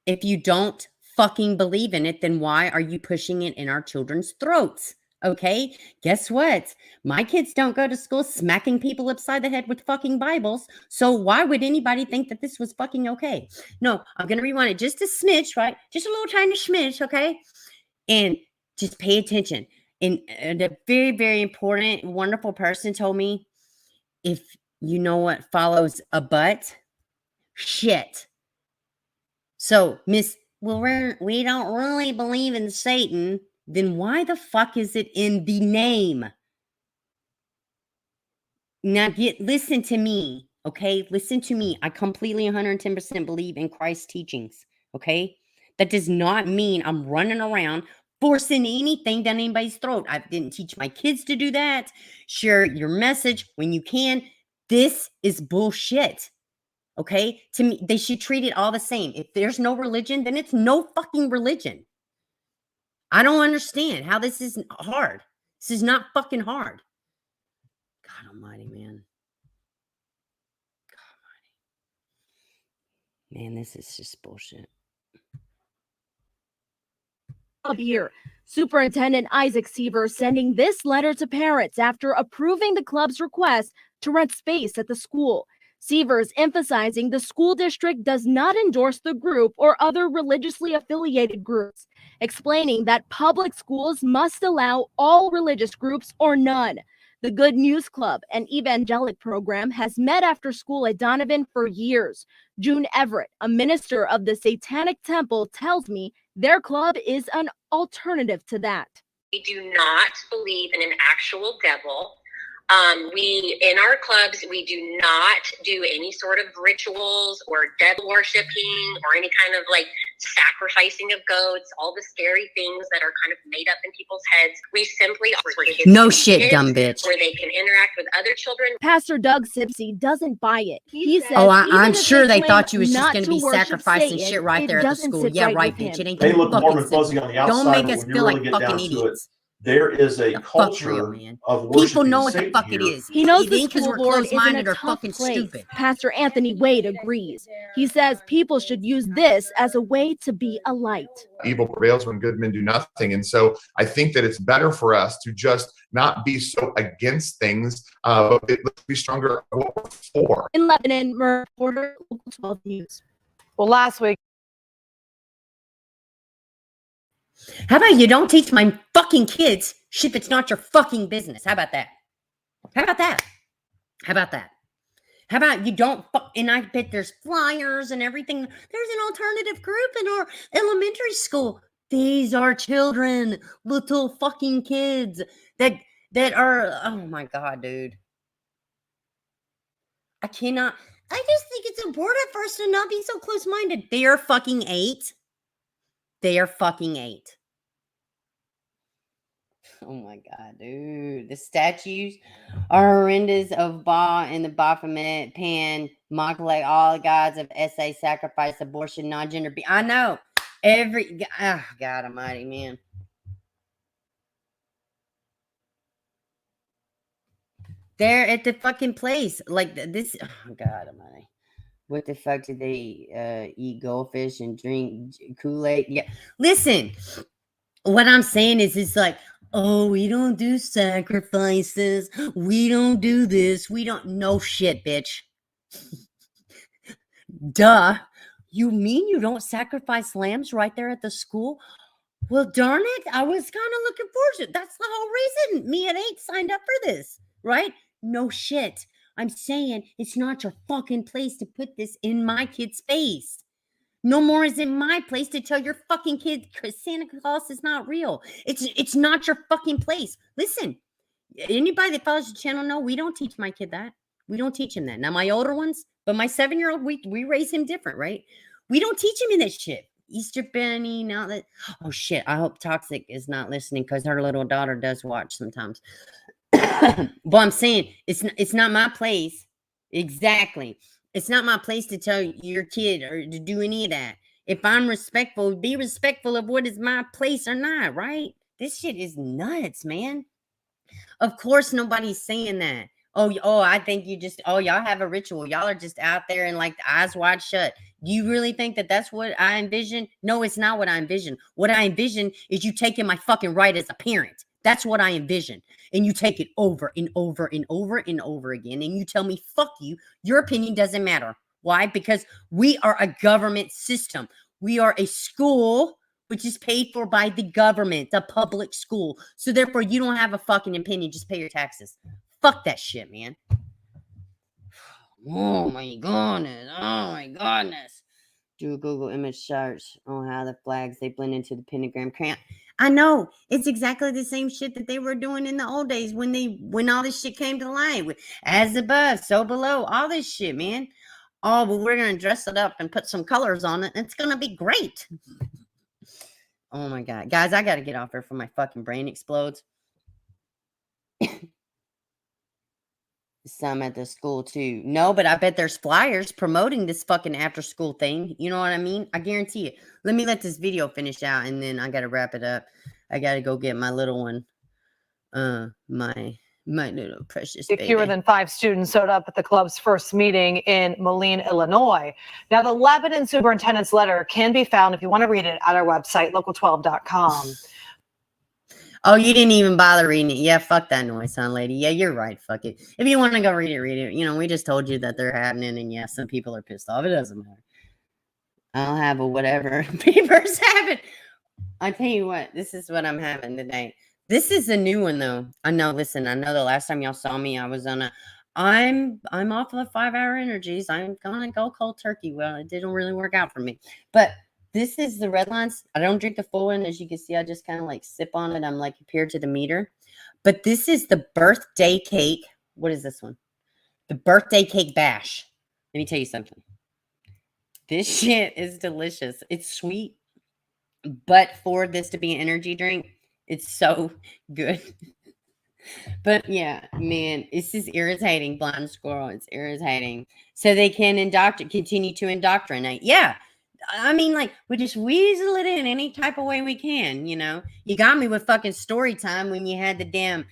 If you don't fucking believe in it, then why are you pushing it in our children's throats? Okay, guess what? My kids don't go to school smacking people upside the head with fucking Bibles. So why would anybody think that this was fucking okay? No, I'm going to rewind it just a smidge, right? Just a little tiny smidge, okay? And just pay attention. And a very, very important, wonderful person told me, if you know what follows a but, shit. So, Miss, well, we don't really believe in Satan, then why the fuck is it in the name? Now, listen to me, okay? Listen to me. I completely 110% believe in Christ's teachings, okay? That does not mean I'm running around forcing anything down anybody's throat. I didn't teach my kids to do that. Share your message when you can. This is bullshit. Okay? To me, they should treat it all the same. If there's no religion, then it's no fucking religion. I don't understand how this isn't hard. This is not fucking hard. God almighty, man. God almighty. Man, this is just bullshit. Up here, Superintendent Isaac Seaver sending this letter to parents after approving the club's request to rent space at the school. Seavers emphasizing the school district does not endorse the group or other religiously affiliated groups, explaining that public schools must allow all religious groups or none. The Good News Club, an evangelic program, has met after school at Donovan for years. June Everett, a minister of the Satanic Temple, tells me their club is an alternative to that. We do not believe in an actual devil. In our clubs, we do not do any sort of rituals or devil worshiping or any kind of sacrificing of goats, all the scary things that are kind of made up in people's heads. We simply offer kids no shit, dumb bitch. Where they can interact with other children. Pastor Doug Sipsey doesn't buy it. He says, I'm sure they thought you was just going to be sacrificing shit right there at the school. Yeah, right, bitch. It ain't They look fucking warm and fuzzy on the outside. Don't make us but when feel you like really get fucking down to idiots. There is a culture of worshiping People know what the Satan fuck here. it is. He knows It the ain't 'cause school we're board is in closed-minded a or tough fucking place. stupid. Pastor Anthony Wade agrees. He says people should use this as a way to be a light. Evil prevails when good men do nothing. And so I think that it's better for us to just not be so against things, but let's be stronger at what we're for. In Lebanon, reporter, Local 12 News. Well, last week, How about you don't teach my fucking kids shit that's not your fucking business? How about that? How about that? How about that? How about you don't and I bet there's flyers and everything. There's an alternative group in our elementary school. These are children, little fucking kids that are, oh my God, dude. I just think it's important for us to not be so close-minded. They are fucking 8. They are fucking 8. Oh my God, dude. The statues are horrendous of Ba and the Baphomet, Pan, Machele, all the gods of SA, sacrifice, abortion, non-gender. I know. God almighty, man. They're at the fucking place. Like this. Oh God almighty. What the fuck did they eat goldfish and drink Kool-Aid? Yeah. Listen, what I'm saying is it's like, oh, we don't do sacrifices. We don't do this. We don't know shit, bitch. Duh. You mean you don't sacrifice lambs right there at the school? Well, darn it, I was kind of looking forward to it. That's the whole reason me and 8 signed up for this, right? No shit. I'm saying it's not your fucking place to put this in my kid's face. No more is it my place to tell your fucking kid Santa Claus is not real. It's not your fucking place. Listen, anybody that follows the channel know we don't teach my kid that. We don't teach him that. Now, my older ones, but my 7-year-old, we raise him different, right? We don't teach him in this shit. Easter Bunny, now that, oh shit, I hope Toxic is not listening because her little daughter does watch sometimes. But I'm saying it's not my place. Exactly. It's not my place to tell your kid or to do any of that. If I'm respectful, be respectful of what is my place or not, right? This shit is nuts, man. Of course, nobody's saying that. Oh, I think you just, y'all have a ritual. Y'all are just out there and like the eyes wide shut. Do you really think that that's what I envision? No, it's not what I envision. What I envision is you taking my fucking right as a parent. That's what I envision. And you take it over and over and over and over again. And you tell me, fuck you. Your opinion doesn't matter. Why? Because we are a government system. We are a school which is paid for by the government, a public school. So therefore, you don't have a fucking opinion. Just pay your taxes. Fuck that shit, man. Oh my goodness. Oh my goodness. Do a Google image search on how the flags, they blend into the pentagram crayon. I know. It's exactly the same shit that they were doing in the old days when all this shit came to light. With as above, so below. All this shit, man. Oh, but we're going to dress it up and put some colors on it. It's going to be great. Oh my God. Guys, I got to get off here before my fucking brain explodes. Some at the school too. No, but I bet there's flyers promoting this fucking after school thing. You know what I mean? I guarantee it. Let me let this video finish out and then I got to wrap it up. I got to go get my little one. My little precious baby. Fewer than 5 students showed up at the club's first meeting in Moline, Illinois. Now, the Lebanon superintendent's letter can be found if you want to read it at our website, local12.com. Oh, you didn't even bother reading it. Yeah, fuck that noise, huh, lady? Yeah, you're right. Fuck it. If you want to go read it, read it. You know, we just told you that they're happening, and yeah, some people are pissed off. It doesn't matter. I'll have a whatever papers happen. I tell you what, this is what I'm having today. This is a new one, though. I know, listen, I know the last time y'all saw me, I was on I'm off of the 5-hour energies. I'm going to go cold turkey. Well, it didn't really work out for me. But this is the red lines. I don't drink the full one. As you can see, I just kind of like sip on it. I'm like appeared to the meter. But this is the birthday cake. What is this one? The birthday cake bash. Let me tell you something. This shit is delicious. It's sweet. But for this to be an energy drink, it's so good. But yeah, man, this is irritating, blind squirrel. It's irritating. So they can continue to indoctrinate. Yeah. I mean, like, we just weasel it in any type of way we can, you know? You got me with fucking story time when you had oh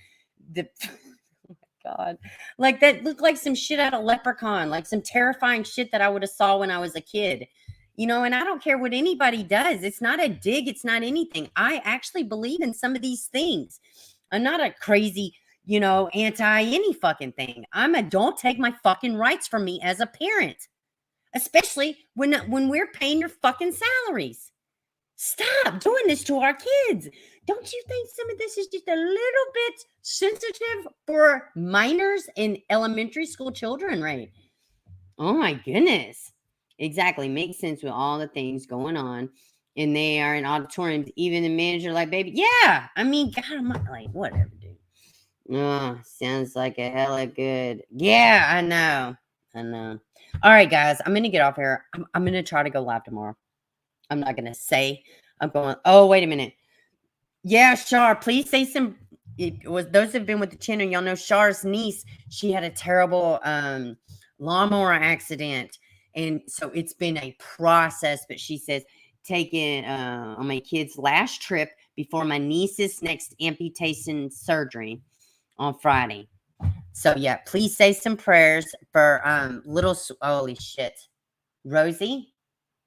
my God. Like, that looked like some shit out of Leprechaun, like some terrifying shit that I would have saw when I was a kid. You know, and I don't care what anybody does. It's not a dig. It's not anything. I actually believe in some of these things. I'm not a crazy, you know, anti any fucking thing. Don't take my fucking rights from me as a parent. Especially when we're paying your fucking salaries. Stop doing this to our kids. Don't you think some of this is just a little bit sensitive for minors and elementary school children, right? Oh my goodness. Exactly. Makes sense with all the things going on. And they are in auditoriums. Even the manager like, baby, yeah. I mean, God, I'm like, whatever, dude. Oh, sounds like a hella good. Yeah, I know. All right, guys, I'm going to get off here. I'm going to try to go live tomorrow. I'm not going to say I'm going. Oh, wait a minute. Yeah, Shar, please say some. It was those who've been with the channel. Y'all know Shar's niece. She had a terrible lawnmower accident. And so it's been a process. But she says, taking on my kid's last trip before my niece's next amputation surgery on Friday. So yeah, please say some prayers for little holy shit. Rosie,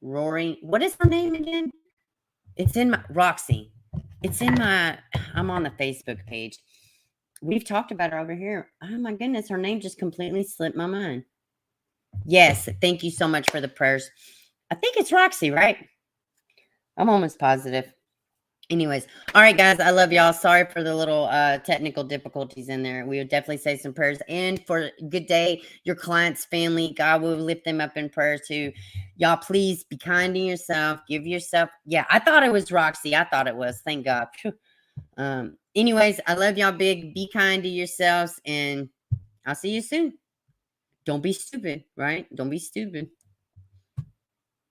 Rory, what is her name again? It's in my Roxy. It's in my I'm on the Facebook page. We've talked about her over here. Oh my goodness, her name just completely slipped my mind. Yes, thank you so much for the prayers. I think it's Roxy, right? I'm almost positive. Anyways, all right, guys, I love y'all. Sorry for the little technical difficulties in there. We would definitely say some prayers. And for good day, your client's family, God will lift them up in prayer too. Y'all, please be kind to yourself. Give yourself. Yeah, I thought it was Roxy. I thought it was. Thank God. Anyways, I love y'all big. Be kind to yourselves, and I'll see you soon. Don't be stupid, right? Don't be stupid.